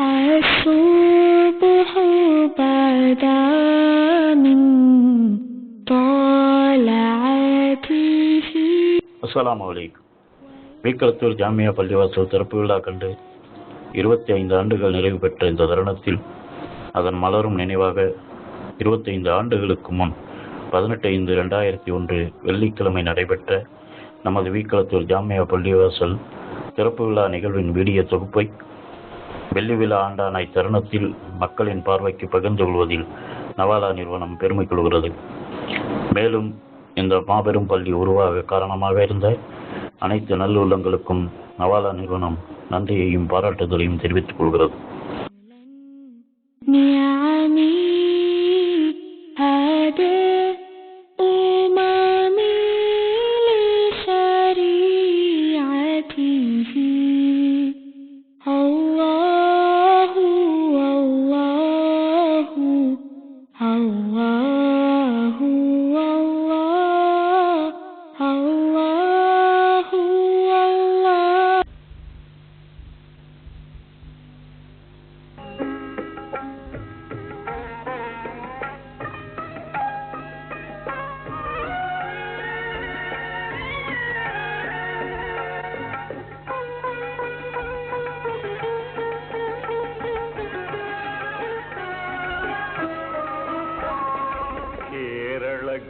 الصبح بدا من طلعته. அஸ்ஸலாமு அலைக்கும். வீக்கலத்தூர் ஜாமியா பள்ளிவாசல் திறப்பு விழா கண்டு 25 ஆண்டுகள் நிறைவு பெற்ற இந்த தருணத்தில் அதன் மலரும் நினைவாக 25 ஆண்டுகளுக்கு முன் 18/5/2001 வெள்ளிக்கிழமை நடைபெற்ற நமது வீக்கலத்தூர் ஜாமியா பள்ளிவாசல் திறப்பு விழா நிகழ்வின் வீடியோ தொகுப்பை வெள்ளி விழா ஆண்டான இத்தருணத்தில் மக்களின் பார்வைக்கு பகிர்ந்து கொள்வதில் நவாலா நிறுவனம் பெருமை கொள்கிறது. மேலும் இந்த மாபெரும் பள்ளி உருவாக காரணமாக இருந்த அனைத்து நல்லுள்ளங்களுக்கும் நவாலா நிறுவனம் நன்றியையும் பாராட்டுதலையும் தெரிவித்துக் கொள்கிறது.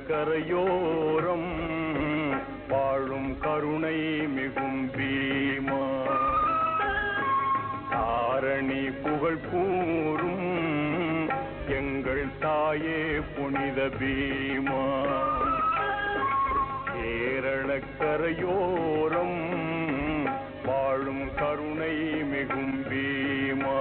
கரையோரம் வாழும் கருணை மிகும் பீமா, தாரணி புகழ் கூறும் எங்கள் தாயே புனித பீமா. கேரள கரையோரம் வாழும் கருணை மிகும் பீமா.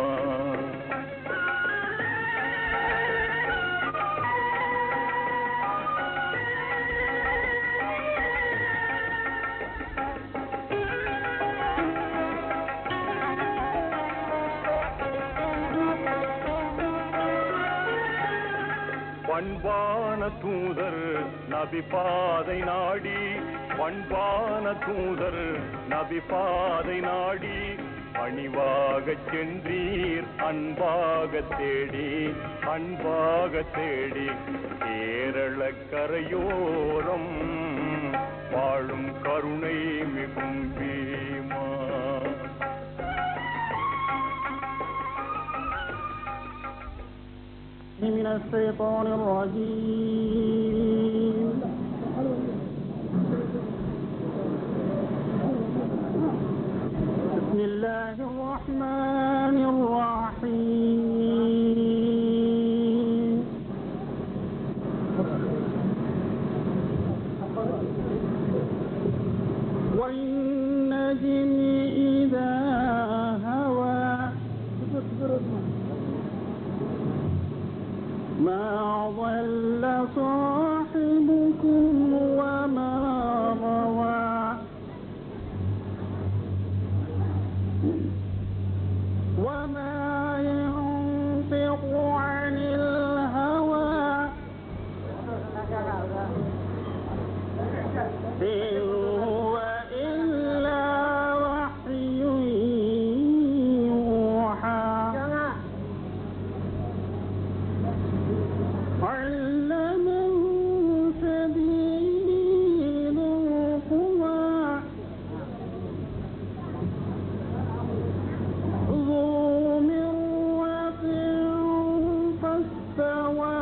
பண்பான தூதர் நபி பாதை நாடி, பண்பான தூதர் நபி பாதை நாடி, பணிவாக சென்றீர் அன்பாக தேடி, அன்பாக தேடி. கேரள கரையோரம் வாழும் கருணை மிகும் பீமா. من الشيطان الرجيم. بسم الله الرحمن الرحيم. والنجم إذا هوى ما ضل صاحبكم وما غوى وما ينطق عن الهوى إن هو إلا وحي يوحى. علمه شديد القوى ذو مرة فاستوى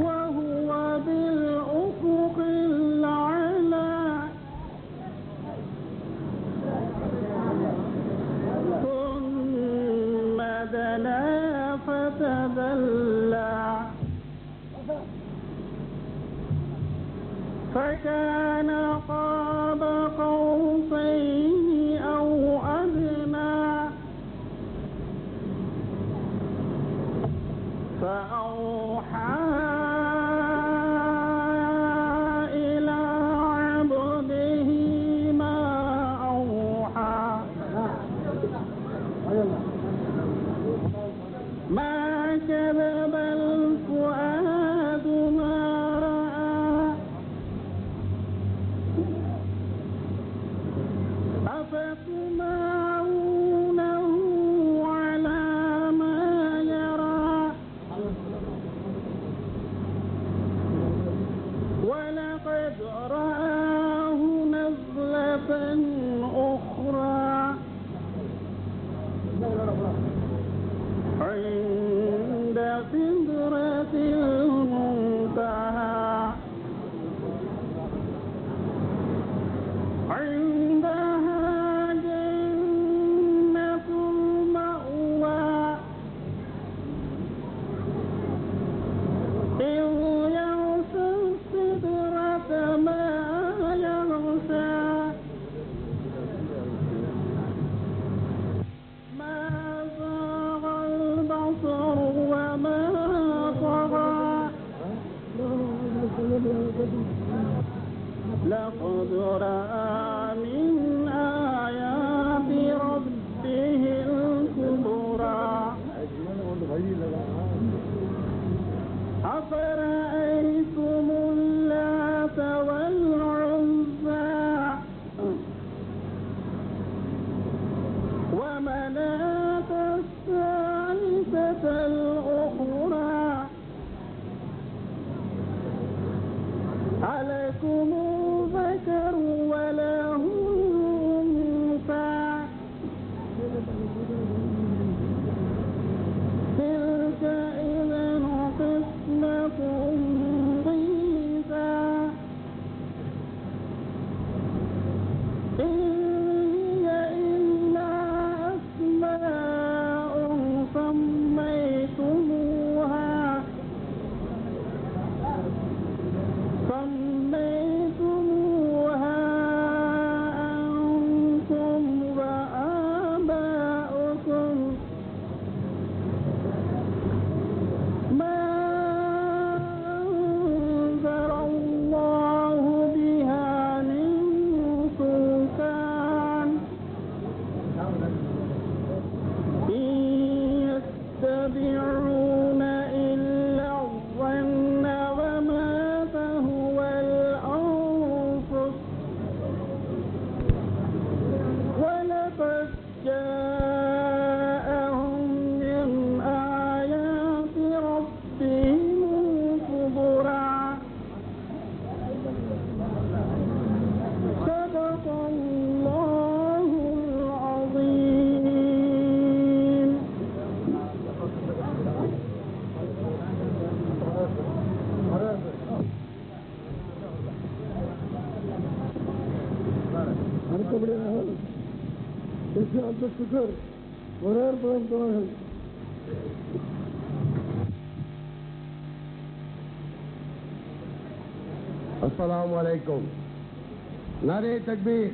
وهو بالأفق الأعلى. ثم دنا فتدلى فكان قاب قوسين أو أدنى فأوحى إلى عبده ما أوحى. ما كذب الفؤاد ما رأى تسمعونه على ما يرى ولقد رآه نزلة أخرى عند سدرة المنتهى عندها جنة المأوى إذ يغشى السدرة ما يغشى ما زاغ البصر وما طغى لقد رأى من آيات ربه الكبرى أفرأيتم اللات والعزى ومناة الثالثة الأخرى ألكم ذكر وله أنثى تلك إذا قسمة ضيزى إن هي إلا أسماء سميتموها أنتم وآباؤكم ما أنزل الله بها من سلطان إن يتبعون إلا الظن وما تهوى الأنفس ولقد جاءهم من آيات ربهم الكبرى صدق الله العظيم. அடுத்தபடியாக சுகர் ஒரே பதம் தோழர்கள். அஸ்ஸலாமு அலைக்கும். நாரே தக்பீர்,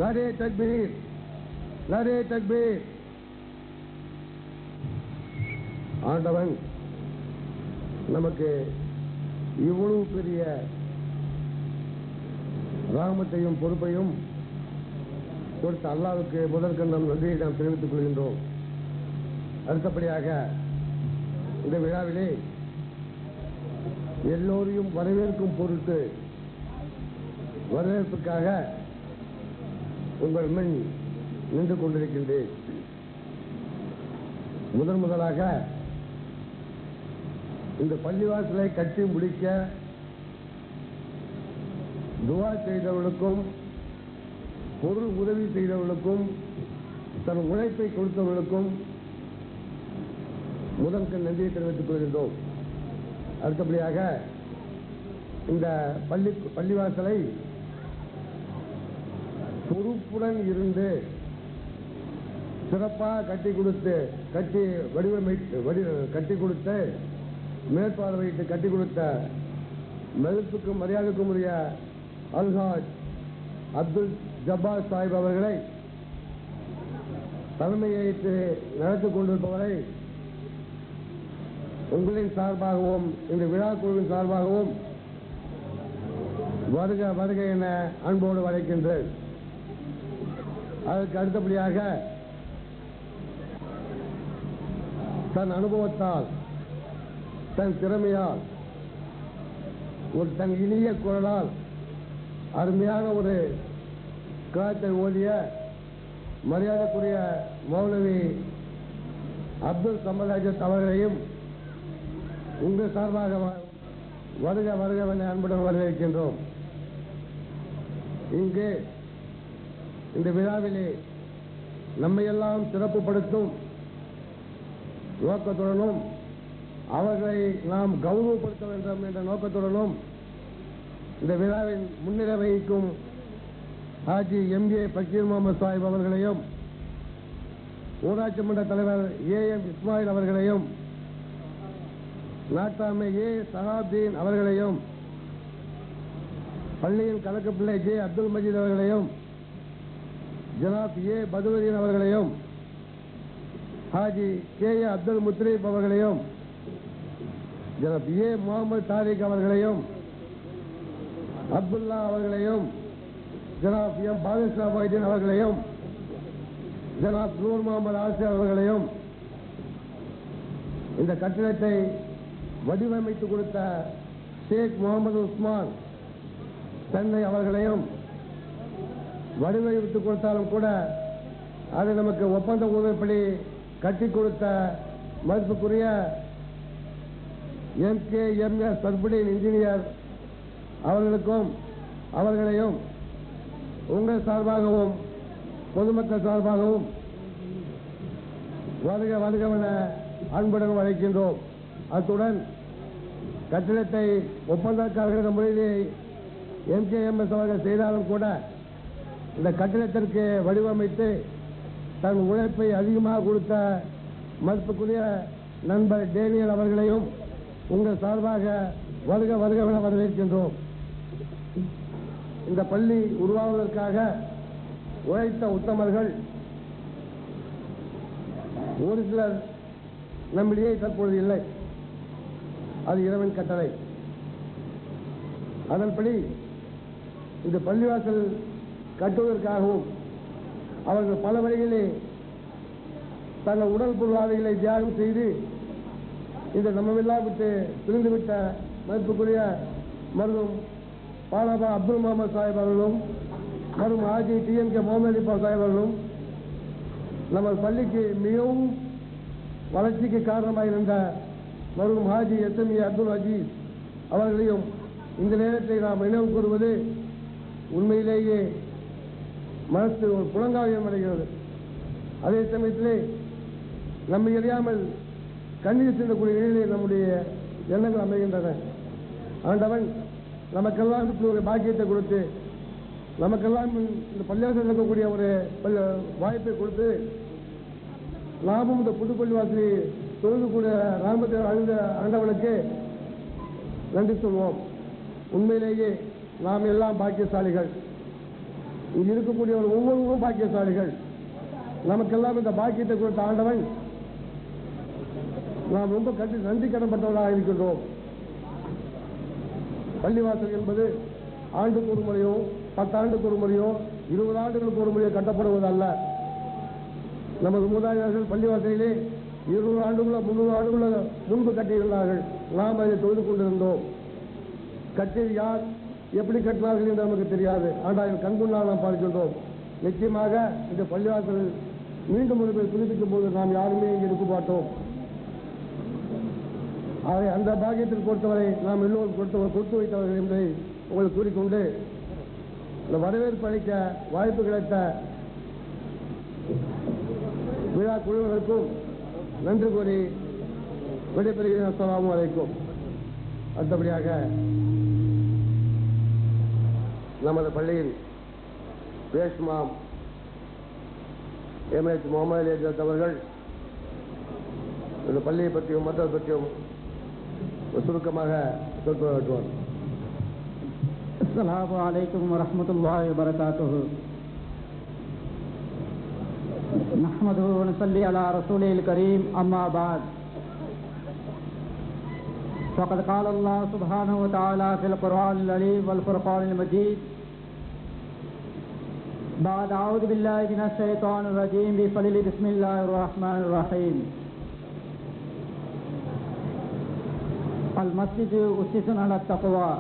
நாரே தக்பீர், நாரே தக்பீர். ஆண்டவன் நமக்கு இவ்வளவு பெரிய ராமத்தையும் பொறுப்பையும் கொடுத்த அல்லாஹ்வுக்கு முதற்கண் நம் நன்றியை நாம் தெரிவித்துக் கொள்கின்றோம். அடுத்தபடியாக இந்த விழாவிலே எல்லோரையும் வரவேற்கும் பொருட்டு வரவேற்புக்காக உங்கள் முன் நின்று கொண்டிருக்கின்றேன். முதலாக இந்த பள்ளிவாசலை கட்டி முடிக்க துவா செய்தவர்களுக்கும் பொருள் உதவி செய்தவர்களுக்கும் தன் உழைப்பை கொடுத்தவர்களுக்கும் முதற்கு நன்றியை தெரிவித்துக் கொள்கின்றோம். அடுத்தபடியாக இந்த பள்ளிவாசலை பொறுப்புடன் இருந்து சிறப்பாக கட்டி கொடுத்து மேற்பார்வையிட்டு கட்டி கொடுத்த மதிப்புக்கும் மரியாதைக்கும் உரிய அல்ஹாஜ் அப்துல் ஜப்பார் சாஹிப் அவர்களை தலைமையேற்று நடத்திக் கொண்டிருப்பவரை உங்களின் சார்பாகவும் இந்த விழா குழுவின் சார்பாகவும் வருக வருக என அன்போடு வரைக்கின்றேன். அதற்கு அடுத்தபடியாக தன் அனுபவத்தால் தன் திறமையால் தன் இனிய குரலால் அருமையான ஒரு கிராத்தை ஓதிய மரியாதைக்குரிய மௌலவி அப்துல் சமதாஜத் அவர்களையும் உங்கள் சார்பாக வருக வருகவென அன்புடன் வரவேற்கின்றோம். இங்கு இந்த விழாவிலே நம்மையெல்லாம் சிறப்புப்படுத்தும் நோக்கத்துடனும் அவர்களை நாம் கௌரவப்படுத்த வேண்டும் என்ற நோக்கத்துடனும் இந்த விழாவின் முன்னிலை வகிக்கும் ஹாஜி MA பக்கீர் முகமது சாஹிப் அவர்களையும் ஊராட்சி மன்ற தலைவர் AM இஸ்மாயில் அவர்களையும் நாட்டாமை A சஹாப்தீன் அவர்களையும் பள்ளியின் கணக்கு பிள்ளை J அப்துல் மஜீத் அவர்களையும் ஜனாப் A பதுவதீன் அவர்களையும் ஹாஜி KA அப்துல் முத்ரீப் அவர்களையும் ஜனாப் A முகமது தாரிக் அவர்களையும் அப்துல்லா அவர்களையும் ஜனாப் M பாதுஷா மொய்தீன் அவர்களையும் ஜனாப் நூர் முகமது ஆசிர் அவர்களையும் இந்த கட்டிடத்தை வடிவமைத்து கொடுத்த ஷேக் முகமது உஸ்மான் சென்னை அவர்களையும் வடிவமைத்து கொடுத்தாலும் கூட அது நமக்கு ஒப்பந்த உதவிப்படி கட்டி கொடுத்த மதிப்புக்குரிய MKMS சர்புடீன் இன்ஜினியர் அவர்களையும் உங்கள் சார்பாகவும் பொதுமக்கள் சார்பாகவும் வருக வருகவென அன்புடன் அழைக்கின்றோம். அத்துடன் கட்டிடத்தை ஒப்பந்தக்காரர்கள் முறையிலே MKMS அவர்கள் செய்தாலும் கூட இந்த கட்டிடத்திற்கு வடிவமைத்து தன் உழைப்பை அதிகமாக கொடுத்த மதிப்புக்குரிய நண்பர் டேனியல் அவர்களையும் உங்கள் சார்பாக வருக வருகவென வரவேற்கின்றோம். இந்த பள்ளி உருவாவதற்காக உழைத்த உத்தமர்கள் ஒரு சிலர் நம்மிடையே தற்பொழுது இல்லை. அது இறைவன் கட்டளை. அதன்படி இந்த பள்ளிவாசல் கட்டுவதற்காகவும் அவர்கள் பல வழிகளிலே தங்கள் உடல் பொருளாதாரங்களை தியாகம் செய்து இந்த நம்மவெல்லாம் விட்டு பிரிந்துவிட்ட மதிப்புக்குரிய மருதும் பாலாபா அப்துல் முகமது சாஹிப் அவர்களும் மற்றும் ஹாஜி TMK முகமது அலிபா சாஹிப் அவர்களும் நம்ம பள்ளிக்கு மிகவும் வளர்ச்சிக்கு காரணமாக இருந்த மருதும் ஹாஜி SME அப்துல் அஜீஸ் அவர்களையும் இந்த நேரத்தை நாம் நினைவு கூறுவது உண்மையிலேயே மனசு ஒரு புலங்காவியம் அடைகிறது. அதே சமயத்திலே நம்மை அறியாமல் கண்ணீர் செல்லக்கூடிய நிலையிலே நம்முடைய எண்ணங்கள் அமைகின்றன. ஆண்டவன் நமக்கெல்லாம் ஒரு பாக்கியத்தை கொடுத்து நமக்கெல்லாம் இந்த பள்ளிவாசல் இருக்கக்கூடிய ஒரு வாய்ப்பை கொடுத்து நாமும் இந்த புது பள்ளிவாசலை தொழுதுக்கூடிய ராமத்தை அழிந்த ஆண்டவனுக்கு நன்றி சொல்வோம். உண்மையிலேயே நாம் எல்லாம் பாக்கியசாலிகள். இங்கு இருக்கக்கூடியவர் ஒவ்வொருவரும் பாக்கியசாலிகள். நமக்கெல்லாம் இந்த பாக்கியத்தை கொடுத்த ஆண்டவன் நாம் ரொம்ப நன்றி கடன்பட்டவர்களாக இருக்கின்றோம். பள்ளிவாசல் என்பது ஆண்டுக்கு ஒரு முறையோ 10 ஆண்டுக்கு ஒரு முறையோ 20 ஆண்டுகளுக்கு ஒரு முறையோ கட்டப்படுவது அல்ல. நமது மூதாதையர்கள் பள்ளிவாசலிலே 200 ஆண்டுகளோ 300 ஆண்டுகளோ முன்பு கட்டியிருந்தார்கள். நாம் அதை தொழுது கொண்டிருந்தோம். கட்டியது யார், எப்படி கட்டினார்கள் என்று நமக்கு தெரியாது. ஆனால் கண்குள்ளால் நாம் பார்க்கின்றோம். நிச்சயமாக இந்த பள்ளிவாசல் மீண்டும் ஒரு புதுப்பிக்கும் போது நாம் யாருமே இங்கே இருக்க மாட்டோம். ஆகவே அந்த பாக்கியத்தில் பொறுத்தவரை நாம் எல்லோரும் கொடுத்து வைத்தவர்கள் என்பதை உங்களுக்கு கூறிக்கொண்டு இந்த வரவேற்பு அளிக்க வாய்ப்பு கிடைத்த விழா குழுவினருக்கும் நன்றி கூறி விடைபெறுகிறேன். அஸ்ஸலாமு அலைக்கும். அடுத்தபடியாக நமது பள்ளியின் பேஷ்மாம் MH முகமது அலி அவர்கள் இந்த பள்ளியை பற்றியும் மற்றதை பற்றியும் சுருக்கமாக சொல்லுவார். அஸ்ஸலாமு அலைக்கும் வரஹ்மத்துல்லாஹி வபரகாத்துஹு. நஹ்மதுஹு வ நஸல்லி அலா ரசூலில் கரீம். அம்மா பஅத். فقد قال الله سبحانه وتعالى في القرآن العليم والفرقان المجيد بعد أعوذ بالله من الشيطان الرجيم بسم الله الرحمن الرحيم. المسجد أسس على التقوى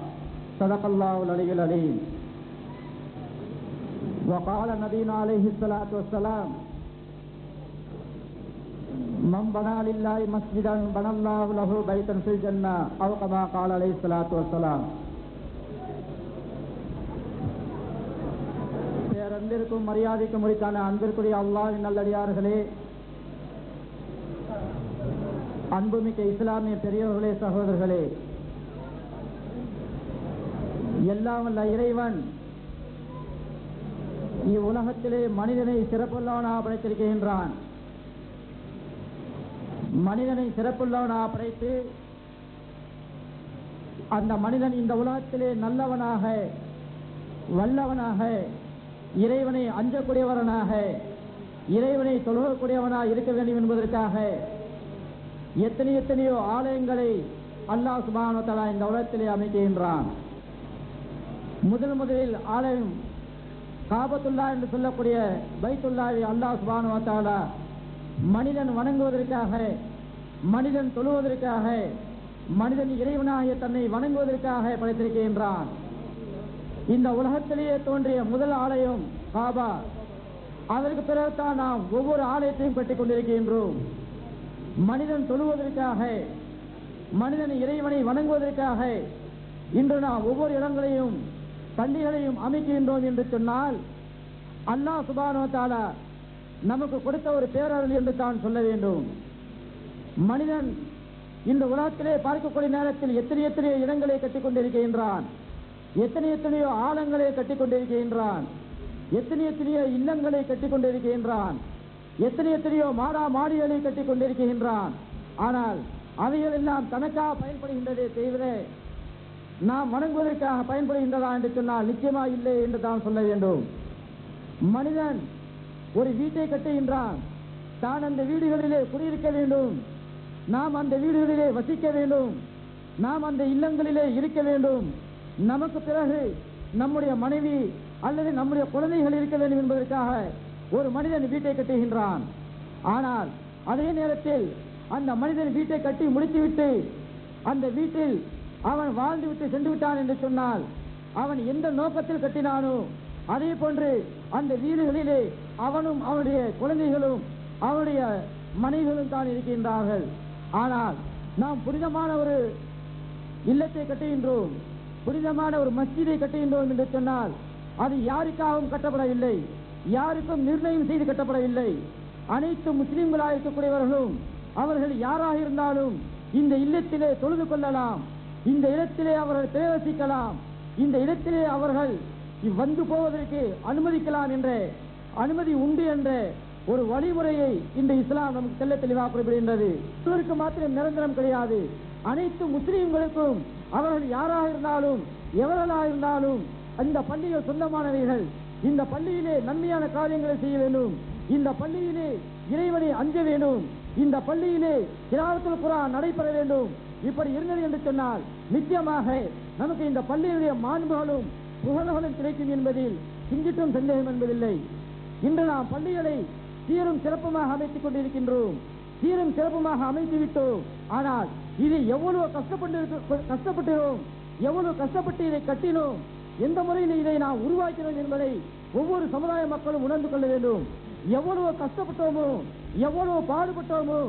صدق الله العلي العليم. وقال نبينا عليه الصلاة والسلام من بنى لله مسجدا بنى الله له بيتا في الجنة أو كما قال عليه الصلاة والسلام. பேரன்பிற்கும் மரியாதைக்கும் உரித்தான அன்பிற்குரிய அல்லாஹ்வின் நல்லடியார்களே, அன்புமிக்க இஸ்லாமிய பெரியவர்களே, சகோதரர்களே, எல்லாம் வல்ல இறைவன் இவ்வுலகத்திலே மனிதனை சிறப்புள்ளவனாக படைத்திருக்கின்றான். மனிதனை சிறப்புள்ளவனாக படைத்து அந்த மனிதன் இந்த உலகத்திலே நல்லவனாக, வல்லவனாக, இறைவனை அஞ்சக்கூடியவனாக, இறைவனை தொழுகக்கூடியவனாக இருக்க வேண்டும் என்பதற்காக எத்தனையோ ஆலயங்களை அல்லாஹ் சுப்ஹானஹு வ தஆலா இந்த உலகத்திலே அமைக்கின்றான். முதலில் ஆலயம் காபத்துல்லா என்று சொல்லக்கூடிய பைத்துல்லாவை அல்லாஹ் சுப்ஹானஹு வ தஆலா மனிதன் வணங்குவதற்காக, மனிதன் தொழுவதற்காக, மனிதன் இறைவனாகிய தன்னை வணங்குவதற்காக படைத்திருக்கின்றான். இந்த உலகத்திலேயே தோன்றிய முதல் ஆலயம் காபா. அதற்கு பிறகுதான் நாம் ஒவ்வொரு ஆலயத்தையும் கட்டிக் கொண்டிருக்கின்றோம். மனிதன் தொழுவதற்காக, மனிதன் இறைவனை வணங்குவதற்காக இன்று நாம் ஒவ்வொரு இடங்களையும் பள்ளிகளையும் அமைக்கின்றோம் என்று சொன்னால் அல்லாஹ் சுப்ஹானஹு வ தஆலா நமக்கு கொடுத்த ஒரு பேரருள் என்று தான் சொல்ல வேண்டும். மனிதன் இந்த உலகத்திலே பார்க்கக்கூடிய நேரத்தில் எத்தனையோ இடங்களை கட்டிக் கொண்டிருக்கின்றான், எத்தனையோ ஆழங்களை கட்டிக் கொண்டிருக்கின்றான், எத்தனையோ இல்லங்களை கட்டிக் கொண்டிருக்கின்றான், எத்தனையோ மாடா மாடிகளை கட்டிக் கொண்டிருக்கின்றான். ஆனால் அவைகள் எல்லாம் தனக்காக பயன்படுகின்றதே தவிர நாம் வணங்குவதற்காக பயன்படுகின்றதா என்று சொன்னால் நிச்சயமா இல்லை என்று தான் சொல்ல வேண்டும். மனிதன் ஒரு வீட்டை கட்டுகின்றான், தான் அந்த வீடுகளிலே குடியிருக்க வேண்டும், நாம் அந்த வீடுகளிலே வசிக்க வேண்டும், நாம் அந்த இல்லங்களிலே இருக்க வேண்டும், நமக்கு பிறகு நம்முடைய மனைவி அல்லது நம்முடைய குழந்தைகள் இருக்க வேண்டும் என்பதற்காக ஒரு மனிதன் வீட்டை கட்டுகின்றான். ஆனால் அதே நேரத்தில் அந்த மனிதன் வீட்டை கட்டி முடித்துவிட்டு அந்த வீட்டில் அவன் வாழ்ந்துவிட்டு சென்று விட்டான் என்று சொன்னால் அவன் எந்த நோக்கத்தில் கட்டினானோ அதே போன்று அந்த வீடுகளிலே அவனும் அவனுடைய குழந்தைகளும் அவனுடைய மனைவிகளும் தான் இருக்கின்றார்கள். ஆனால் நாம் புனிதமான ஒரு இல்லத்தை கட்டுகின்றோம், புனிதமான ஒரு மஸ்ஜிதை கட்டுகின்றோம் என்று சொன்னால் அது யாருக்காகவும் கட்டப்படவில்லை, யாருக்கும் நிர்ணயம் செய்து கட்டப்படவில்லை. அனைத்து முஸ்லிம்களாக இருக்கக்கூடியவர்களும் அவர்கள் யாராக இருந்தாலும் இந்த இல்லத்திலே தொழுது கொள்ளலாம், இந்த இடத்திலே அவர்கள் பிரவேசிக்கலாம், இந்த இடத்திலே அவர்கள் வந்து போவதற்கு அனுமதிக்கலாம் என்ற அனுமதி உண்டு என்ற ஒரு வழிமுறையை இந்த இஸ்லாம் நமக்கு தெல்ல தெளிவாக குறிப்பிடுகின்றது. இவருக்கு மாத்திரம் நிரந்தரம் கிடையாது, அனைத்து முஸ்லிம்களுக்கும் அவர்கள் யாராக இருந்தாலும் எவர்களாக இருந்தாலும் அந்த பள்ளிகள் சொந்தமானவைகள். இந்த பள்ளியிலே நன்மையான காரியங்களை செய்ய வேண்டும், இந்த பள்ளியிலே இறைவனை அஞ்ச வேண்டும், இந்த பள்ளியிலே திலாவத்துல் குர்ஆன் நடைபெற வேண்டும். இப்படி இருந்தது என்று சொன்னால் நிச்சயமாக நமக்கு இந்த பள்ளியுடைய மாண்புகளும் புகழ்களும் கிடைக்கும் என்பதில் சிந்திட்டும் சந்தேகம் என்பதில்லை. இன்று நாம் பள்ளிகளை சீரும் சிறப்புமாக அமைத்துக் கொண்டிருக்கின்றோம், சீரும் சிறப்புமாக அமைத்து விட்டோம். ஆனால் இது எவ்வளவு கஷ்டப்பட்டோம், எவ்வளவு கஷ்டப்பட்டு இதை கட்டினோம், எந்த முறையில் இதை நாம் உருவாக்கினோம் என்பதை ஒவ்வொரு சமுதாய மக்களும் உணர்ந்து கொள்ள வேண்டும். எவ்வளவு கஷ்டப்பட்டோமோ, எவ்வளவு பாடுபட்டோமோ,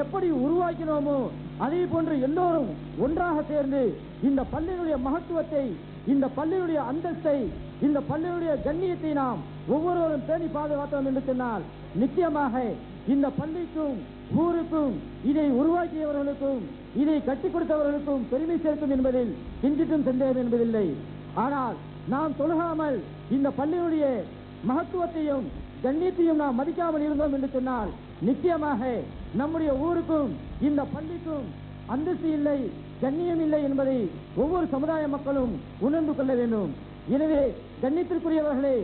எப்படி உருவாக்கினோமோ அதே போன்று எல்லோரும் ஒன்றாக சேர்ந்து இந்த பள்ளியுடைய மகத்துவத்தை, இந்த பள்ளியுடைய அந்தஸ்தை, இந்த பள்ளியுடைய கண்ணியத்தை நாம் ஒவ்வொருவரும் பேணி பாதுகாத்தோம் என்று சொன்னால் நிச்சயமாக இந்த பள்ளிக்கும் ஊருக்கும் இதை உருவாக்கியவர்களுக்கும் இதை கட்டிக் கொடுத்தவர்களுக்கும் பெருமை சேர்க்கும் என்பதில் சிந்திட்டும் சந்தேகம் என்பதில்லை. ஆனால் நாம் தொழுகாமல் இந்த பள்ளியுடைய மகத்துவத்தையும் கண்ணியத்தையும் நாம் மதிக்காமல் இருந்தோம் என்று சொன்னால் நிச்சயமாக நம்முடைய ஊருக்கும் இந்த பள்ளிக்கும் அந்தஸ்து இல்லை, கண்ணியம் இல்லை என்பதை ஒவ்வொரு சமுதாய மக்களும் உணர்ந்து கொள்ள வேண்டும். எனவே கண்ணியத்திற்குரியவர்களே,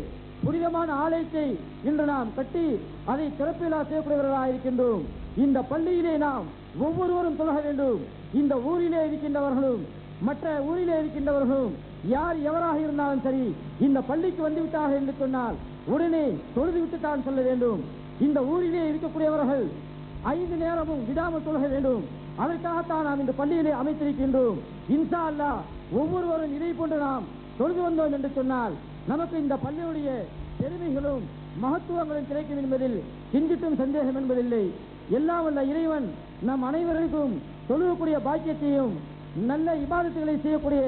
புனிதமான ஆலயத்தை இன்று நாம் கட்டி அதை சிறப்பிலா செய்யக்கூடியவர்களாக இருக்கின்றோம். இந்த பள்ளியிலே நாம் ஒவ்வொருவரும் தொழ வேண்டும். இந்த ஊரிலே இருக்கின்றவர்களும் மற்ற ஊரிலே இருக்கின்றவர்களும் யார் எவராக இருந்தாலும் சரி இந்த பள்ளிக்கு வந்துவிட்டார்கள் என்று சொன்னால் உடனே தொழுது விட்டு தான் சொல்ல வேண்டும். இந்த ஊரிலே இருக்கக்கூடியவர்கள் 5 நேரமும் விடாமல் தொழுக வேண்டும். அதற்காகத்தான் நாம் இந்த பள்ளியிலே அமைத்திருக்கின்றோம். இன்ஷா அல்லாஹ் ஒவ்வொருவரும் இதை போன்று நாம் தொழுது வந்தோம் என்று சொன்னால் நமக்கு இந்த பள்ளியுடைய பெருமைகளும் மகத்துவங்களும் கிடைக்கும் என்பதில் சிந்தித்தும் சந்தேகம் என்பதில்லை. எல்லாம் வல்ல இறைவன் நம் அனைவருக்கும் தொழுகக்கூடிய பாக்கியத்தையும் நல்ல இபாதத்துகளை செய்யக்கூடிய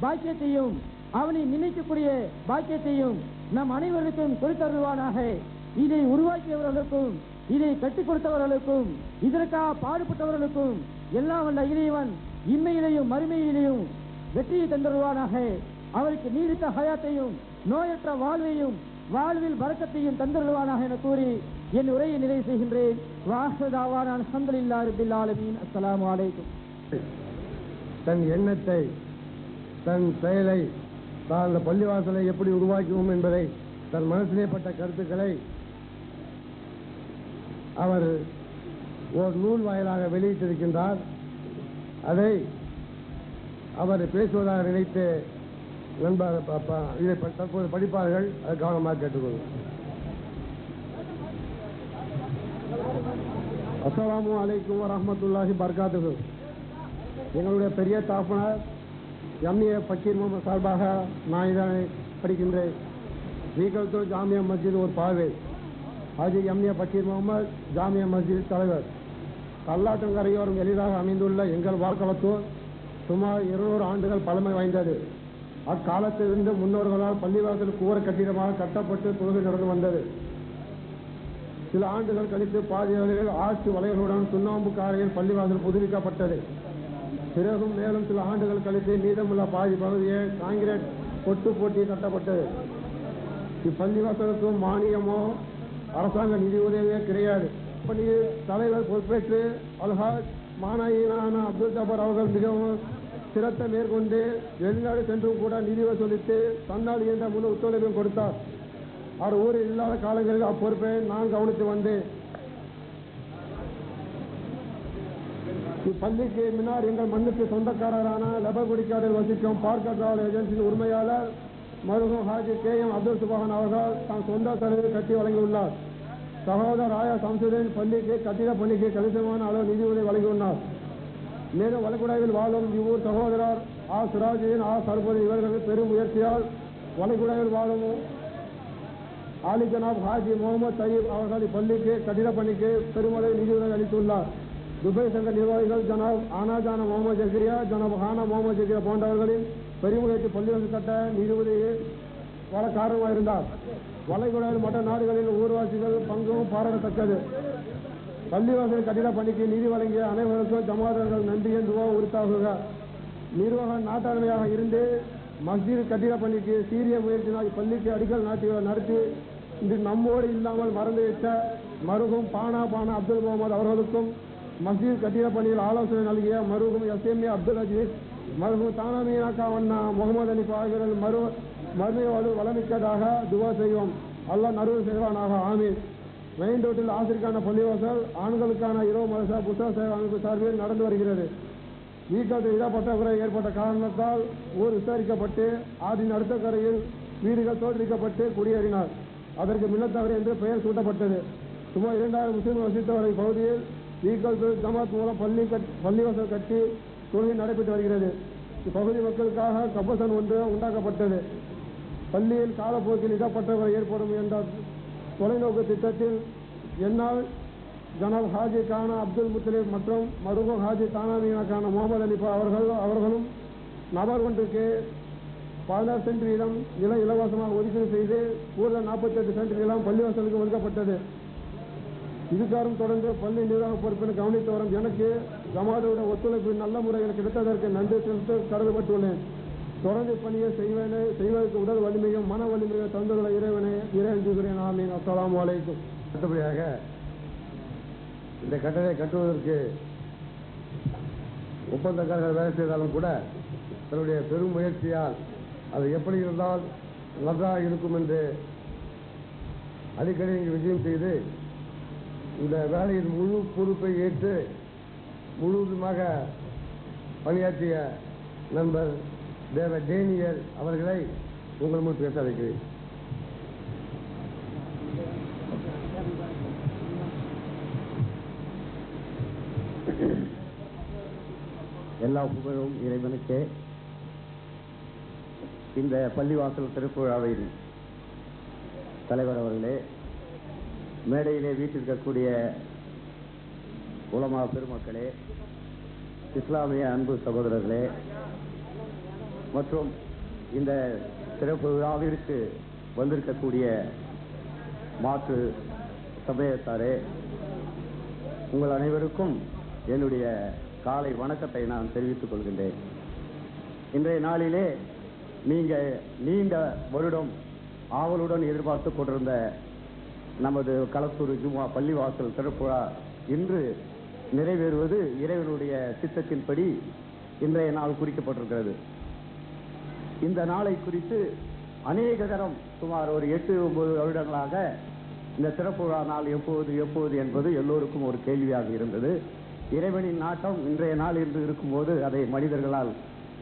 பாக்கியத்தையும் அவனை நினைக்கக்கூடிய பாக்கியத்தையும் நம் அனைவருக்கும் கொடுத்தருள்வானாக. இதை உருவாக்கியவர்களுக்கும் இதை கட்டிக் கொடுத்தவர்களுக்கும் இதற்காக பாடுபட்டவர்களுக்கும் எல்லாம் வல்ல இறைவன் இம்மையிலையும் மறுமையிலையும் வெற்றியை தந்தருள்வானாக. அவருக்கு நீடித்த ஹயாத்தையும் நோயற்ற வாழ்வையும் வாழ்வில் பரக்கத்தையும் தந்தருள்வானாக என கூறி என் உரையை நிறைவு செய்கின்றேன். வாஹ்தாவான அல்ஹம்துலில்லாஹி ரப்பில் ஆலமீன். அஸ்ஸலாமு அலைக்கும். தன் எண்ணத்தை, தன் செயலை, தான் அந்த பள்ளிவாசலை எப்படி உருவாக்குவோம் என்பதை, தன் மனசிலே பட்ட கருத்துக்களை அவர் ஒரு நூல் வாயிலாக வெளியிட்டிருக்கின்றார். அதை அவர் பேசுவதாக நினைத்து நண்பர் இதை தற்போது படிப்பார்கள். அதை கவனமாக கேட்டுக்கொள்ளும். அஸ்ஸலாமு அலைக்கும் வரஹ்மத்துல்லாஹி பரகாத்துஹு. எங்களுடைய பெரிய தாப்பனர் எம்ஏ பக்கீர் முகமது சார்பாக நான் இதனை படிக்கின்றேன். வீக்கல்தூர் ஜாமியா மஸ்ஜித் ஒரு பார்வை. ஹாஜி எம்ஏ பக்கீர் முகமது ஜாமியா மஸ்ஜித் தலைவர். கல்லாற்றங்கரையோரம் எளிதாக அமைந்துள்ள எங்கள் வார்கவத்தூர் சுமார் 200 ஆண்டுகள் பழமை வாய்ந்தது. அக்காலத்திலிருந்து முன்னோர்களால் பள்ளிவாசல் கூரை கட்டிடமாக கட்டப்பட்டு தொழுகை நடந்து வந்தது. சில ஆண்டுகள் கழித்து பாதிகளில் ஆற்று வலைகளுடன் சுண்ணாம்பு காரையில் பள்ளிவாசல் புதுப்பிக்கப்பட்டது. பிறகும் மேலும் சில ஆண்டுகள் கழித்து மீதமுள்ள பாதி பகுதியை காங்கிரீட் கொட்டு போட்டி கட்டப்பட்டது. இப்பள்ளிவாசலுக்கு மானியமோ அரசாங்க நிதி உதவியோ கிடையாது. பள்ளியில் தலைவர் பொறுப்பேற்று அல்ஹாஜ் மானாயினான அப்துல் ஜபார் அவர்கள் மிகவும் சிரத்தை மேற்கொண்டு வெளிநாடு சென்றும் கூட நிதி வசூலித்து தன்னால் என்ற முழு ஒத்துழைப்பையும் கொடுத்தார். அவர் ஊரில் இல்லாத காலங்களில் அப்பொறுப்பை நான் கவனித்து வந்தேன். இப்பள்ளிக்கு முன்னர் எங்கள் மண்ணுக்கு சொந்தக்காரரான லெபகுடிக்காடில் வசிக்கும் பார்க்க டிராவல் ஏஜென்சியின் உரிமையாளர் மருகும் ஹாஜி KM அப்துல் சுபஹான் அவர்கள் தான் சொந்த செலவில் கட்டி வழங்கியுள்ளார். சகோதரர் ஆயா சம்சுதீன் பள்ளிக்கு கட்டிட பணிக்கு கணிசமான அளவு நிதி உதவி வழங்கியுள்ளார். மேலும் வளைகுடாவில் வாழும் இவ்வூர் சகோதரர் சிராஜுதீன் சர்பதி இவர்கள் பெரும் முயற்சியால் வளைகுடாவில் வாழும் ஆலி ஜனாப் ஹாஜி முகமது தயீப் அவர்கள் இப்பள்ளிக்கு கட்டிட பணிக்கு பெருமளவு நிதி உதவி அளித்துள்ளார். துபாய் சங்க நிர்வாகிகள் ஜனாப் ஆனாஜான முகமது ஜக்ரியா, ஜனாப் ஹானா முகமது ஜக்ரியா போன்றவர்களின் பெருமுயற்சி பள்ளிவாசல் கட்ட நிதி உதவி பல காரணமாக இருந்தார். வளைகுடாவில் மற்ற நாடுகளில் ஊர்வாசிகள் பங்கும் பாராட்டத்தக்கது. பள்ளிவாசல் கட்டிட பணிக்கு நிதி வழங்கிய அனைவருக்கும் ஜமாதர்கள் நன்றி என்று உறுத்தாகுக. நிர்வாக நாட்டாண்மையாக இருந்து மஸ்ஜித் கட்டிட பணிக்கு சீரிய முயற்சினால் இப்பள்ளிக்கு அடிக்கல் நடத்தி இன்று நம்மோடு இல்லாமல் மறந்துவிட்ட மருகும் பானா அப்துல் முகமது அவர்களுக்கும் மஸ்ஜித் கட்டிட பணியில் ஆலோசனை நல்கிய மருகும் SMA அப்துல் அஜீஸ், மருகும் தானாமீனாக்கா வண்ணா முகமது அலி ஆகியோர்கள் மறுமையோடு வளமிக்கதாக துவா செய்வோம். அல்லாஹ் நறுவு செய்வானாக. ஆமீன். மெயின் ரோட்டில் ஆசிரிக்கான பள்ளிவாசல் ஆண்களுக்கான இரவு மதரசா புத்தக சேவை அமைப்பு சார்பில் நடந்து வருகிறது. வீக்கத்தில் இடப்பற்றாக்குறை ஏற்பட்ட காரணத்தால் ஊர் விசாரிக்கப்பட்டு ஆற்றின் அடுத்த கரையில் வீடுகள் தோற்றுவிக்கப்பட்டு குடியேறினார். அதற்கு மின்னத்தவரை என்று பெயர் சூட்டப்பட்டது. சுமார் 2000 முஸ்லிம்கள் வசித்தவரை பகுதியில் வீக்கல் ஜமாத் மூலம் பள்ளிவாசல் கட்டி தொழுகை நடைபெற்று வருகிறது. இப்பகுதி மக்களுக்காக கப்பசன் ஒன்று உண்டாக்கப்பட்டது. பள்ளியில் காலப்போக்கில் இடப்பற்றவரை ஏற்படும் என்ற தொலைநோக்கு திட்டத்தில் என்னால் ஜனாப் ஹாஜி கானா அப்துல் முத்தலிப் மற்றும் மருகும் ஹாஜி தானாமீனாக்கான முகமது அலி அவர்களும் நபர் ஒன்றுக்கு 16 சென்ட் இடம் நிலம் இலவசமாக ஒதுக்கீடு செய்து கூடுதல் 48 சென்ட் நிலம் பள்ளிவாசலுக்கு ஒதுக்கப்பட்டது. இதுக்காரும் தொடர்ந்து பள்ளி நிர்வாக பொறுப்பினை கவனித்து வரும் எனக்கு ஜமாதோட ஒத்துழைப்பு நல்ல முறையில் கிடைத்ததற்கு நன்றி செலுத்த கடமைப்பட்டுள்ளேன். தொடர்ந்து பணியை செய்வதற்கு உடல் வலிமையும் மன வலிமையும் தந்துள்ள இறைவனை ஆமீன். அஸ்ஸலாமு அலைக்கும். அடுத்தபடியாக இந்த கட்டளை கட்டுவதற்கு ஒப்பந்தக்காரர்கள் வேலை செய்தாலும் கூட தன்னுடைய பெரும் முயற்சியால் அது எப்படி இருந்தால் நன்றாக இருக்கும் என்று அடிக்கடி இங்கு விஜயம் செய்து இந்த வேலையின் முழு பொறுப்பை ஏற்று முழுவதுமாக பணியாற்றிய நண்பர் தேவ டேனியல் அவர்களை உங்கள் முன் பேச வைக்கிறேன். எல்லா புகழும் இறைவனுக்கே. இந்த பள்ளிவாசல் திருப்புழாவில் தலைவர் அவர்களே, மேடையிலே வீட்டிற்கக்கூடிய உலமா பெருமக்களே, இஸ்லாமிய அன்பு சகோதரர்களே மற்றும் இந்த சிறப்பு விழாவிற்கு வந்திருக்கக்கூடிய மாற்று சமயத்தாரே, உங்கள் அனைவருக்கும் என்னுடைய காலை வணக்கத்தை நான் தெரிவித்துக் கொள்கின்றேன். இன்றைய நாளிலே நீங்கள் நீண்ட வருடம் ஆவலுடன் எதிர்பார்த்து கொண்டிருந்த நமது களத்தூர் ஜும்மா பள்ளிவாசல் திறப்புழா இன்று நிறைவேறுவது இறைவனுடைய சித்தத்தின்படி இன்றைய நாள் குறிக்கப்பட்டிருக்கிறது. இந்த நாளை குறித்து அநேக தரம் சுமார் ஒரு 8-9 வருடங்களாக இந்த திறப்புழா நாள் எப்போது என்பது எல்லோருக்கும் ஒரு கேள்வியாக இருந்தது. இறைவனின் நாட்டம் இன்றைய நாள் என்று இருக்கும்போது அதை மனிதர்களால்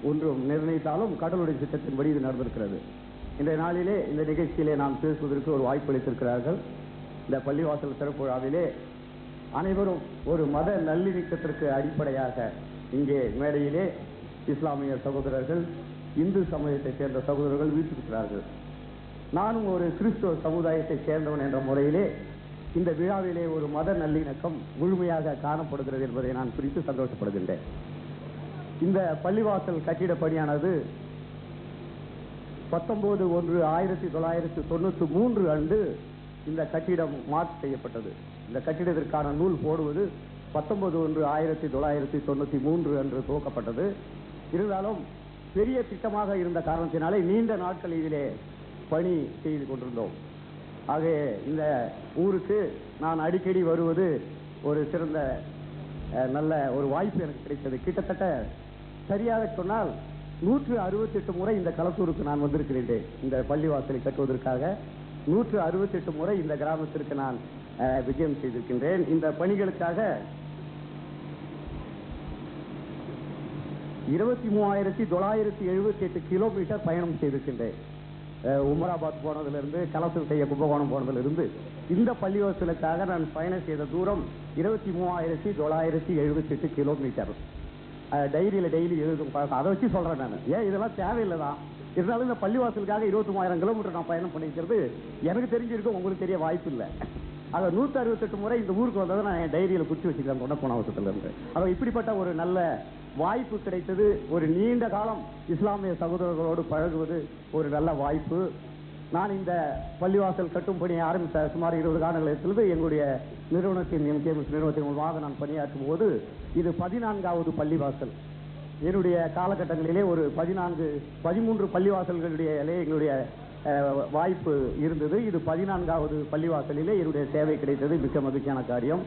ஒன்றும் நிர்ணயித்தாலும் கடவுளுடைய சித்தத்தின்படி இது நடந்திருக்கிறது. இன்றைய நாளிலே இந்த நிகழ்ச்சியிலே நாம் பேசுவதற்கு ஒரு வாய்ப்பு அளித்திருக்கிறார்கள். இந்த பள்ளிவாசல் திறப்புழாவிலே அனைவரும் ஒரு மத நல்லிணக்கத்திற்கு அடிப்படையாக இங்கே மேடையிலே இஸ்லாமிய சகோதரர்கள், இந்து சமயத்தைச் சேர்ந்த சகோதரர்கள் வீட்டிருக்கிறார்கள். நானும் ஒரு கிறிஸ்துவ சமுதாயத்தைச் சேர்ந்தவன் என்ற முறையிலே இந்த விழாவிலே ஒரு மத நல்லிணக்கம் முழுமையாக காணப்படுகிறது என்பதை நான் குறித்து சந்தோஷப்படுகின்றேன். இந்த பள்ளிவாசல் கட்டிட பணியானது 19/1/1993 அன்று இந்த கட்டிடம் மார்க் செய்யப்பட்டது. இந்த கட்டிடத்திற்கான நூல் போடுவது 19/1/1993 அன்று துவக்கப்பட்டது. இருந்தாலும் பெரிய திட்டமாக இருந்த காரணத்தினாலே நீண்ட நாட்கள் இதிலே பணி செய்து கொண்டிருந்தோம். ஆக இந்த ஊருக்கு நான் அடிக்கடி வருவது ஒரு சிறந்த நல்ல ஒரு வாய்ப்பு எனக்கு கிடைத்தது. கிட்டத்தட்ட சரியாக சொன்னால் 168 முறை இந்த களத்தூருக்கு நான் வந்திருக்கிறேன். இந்த பள்ளிவாசலை கட்டுவதற்காக 168 முறை இந்த கிராமத்திற்கு நான் விஜயம் செய்திருக்கின்றேன். இந்த பணிகளுக்காக 23,978 கிலோமீட்டர் பயணம் செய்திருக்கின்றேன். உமராபாத் போனதிலிருந்து, கலசம் செய்ய கும்பகோணம் போனதிலிருந்து இந்த பள்ளிவாசலுக்காக நான் பயணம் செய்த தூரம் 23,978 கிலோமீட்டர். டைரியில டெய்லி எழுதும் பழக்கம், அதை வச்சு சொல்றேன் நான். ஏன் இதெல்லாம் தேவையில்லைதான், இருந்தாலும் இந்த பள்ளிவாசலுக்காக 23,000 கிலோமீட்டர் நான் பயணம் பண்ணிக்கிறது எனக்கு தெரிஞ்சிருக்கும், உங்களுக்கு தெரிய வாய்ப்பு இல்லை. அதை 168 முறை இந்த ஊருக்கு வந்ததை நான் என் டைரியில குறிச்சு வச்சுக்கிறேன் கொண்டப்போன அவசரத்துல இருந்து. அதை இப்படிப்பட்ட ஒரு நல்ல வாய்ப்பு கிடைத்தது. ஒரு நீண்ட காலம் இஸ்லாமிய சகோதரர்களோடு பழகுவது ஒரு நல்ல வாய்ப்பு. நான் இந்த பள்ளிவாசல் கட்டும் பணியை ஆரம்பித்த சுமார் 20 காலங்களிலிருந்து எங்களுடைய நிறுவனத்தின் நிறுவனத்தின் மூலமாக நான் பணியாற்றும் போது இது 14வது பள்ளிவாசல். என்னுடைய காலகட்டங்களிலே ஒரு 13 பள்ளிவாசல்களுடைய எங்களுடைய வாய்ப்பு இருந்தது. இது 14வது பள்ளிவாசலிலே என்னுடைய சேவை கிடைத்தது. மிக்க மகிழ்ச்சியான காரியம்.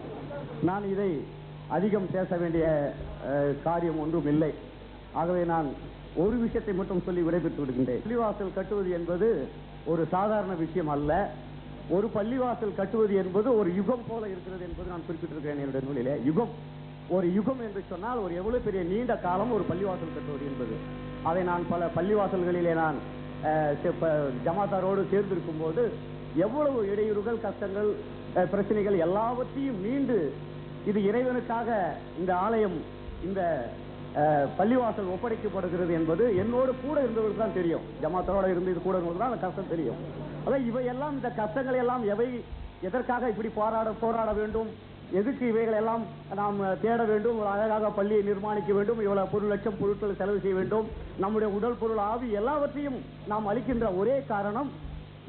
நான் இதை அதிகம் பேச வேண்டிய காரியம் ஒன்றும் இல்லை. ஆகவே நான் ஒரு விஷயத்தை மட்டும் சொல்லி விடைபெற்று விடுகின்றேன். பள்ளிவாசல் கட்டுவது என்பது ஒரு சாதாரண விஷயம் அல்ல. ஒரு பள்ளிவாசல் கட்டுவது என்பது ஒரு யுகம் போல இருக்கிறது என்பது நான் குறிப்பிட்டிருக்கிறேன் என்னுடைய நூலிலே. யுகம், ஒரு யுகம் என்று சொன்னால் ஒரு எவ்வளவு பெரிய நீண்ட காலம் ஒரு பள்ளிவாசல் கட்டுவது என்பது. அதை நான் பல பள்ளிவாசல்களிலே நான் ஜமாத்தாரோடு சேர்ந்திருக்கும் போது எவ்வளவு இடையூறுகள், கஷ்டங்கள், பிரச்சனைகள் எல்லாவற்றையும் மீண்டு இது இறைவனுக்காக இந்த ஆலயம், இந்த பள்ளிவாசல் ஒப்படைக்கப்படுகிறது என்பது என்னோடு கூட இருந்தவர்களுக்கு தான் தெரியும். ஜமாத்தரோடு இருந்து இது கூட இருந்தவர்களுக்கு தான் அந்த கஷ்டம் தெரியும். அதான் இவையெல்லாம், இந்த கஷ்டங்கள் எல்லாம் எதற்காக இப்படி போராட வேண்டும், எதுக்கு இவைகள் எல்லாம் நாம் தேட வேண்டும், ஒரு அழகாக பள்ளியை நிர்மாணிக்க வேண்டும், இவ்வளவு லட்சம் பொருட்கள் செலவு செய்ய வேண்டும், நம்முடைய உடல் பொருள் ஆவி எல்லாவற்றையும் நாம் அளிக்கின்ற ஒரே காரணம்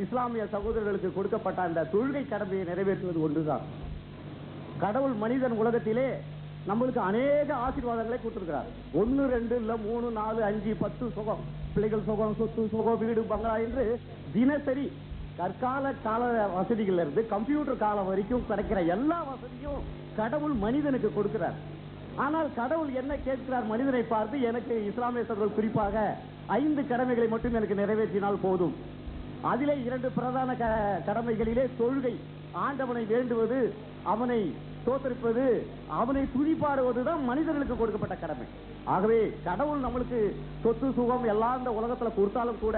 இஸ்லாமிய சகோதரர்களுக்கு கொடுக்கப்பட்ட அந்த தொழுகை கடமையை நிறைவேற்றுவது ஒன்றுதான். கடவுள் மனிதன் உலகத்திலே நம்மளுக்கு அநேக ஆசீர்வாதங்களை கொடுத்திருக்கிறார். 1, 2 இல்ல 3, 4, 5, 10 சுகம், பிள்ளைகள் சுகம், சொத்து சுகம், வீடு பங்களா என்று தினசரி கற்கால கால வசதிகள் இருந்து கம்ப்யூட்டர் காலம் வரைக்கும் கிடைக்கிற எல்லா வசதியும் கடவுள் மனிதனுக்கு கொடுக்கிறார். ஆனால் கடவுள் என்ன கேட்கிறார் மனிதனை பார்த்து? எனக்கு இஸ்லாமிய சகோதரர்கள் குறிப்பாக 5 கடமைகளை மட்டும் எனக்கு நிறைவேற்றினால் போதும். அதிலே 2 பிரதான கடமைகளிலே தொழுகை, ஆண்டவனை வேண்டுவது, அவனை தோத்தரிப்பது, அவனை துதிப்பாடுவதுதான் மனிதர்களுக்கு கொடுக்கப்பட்ட கடமை. ஆகவே கடவுள் நம்மளுக்கு சொத்து சுகம் எல்லாம் இந்த உலகத்துல கொடுத்தாலும் கூட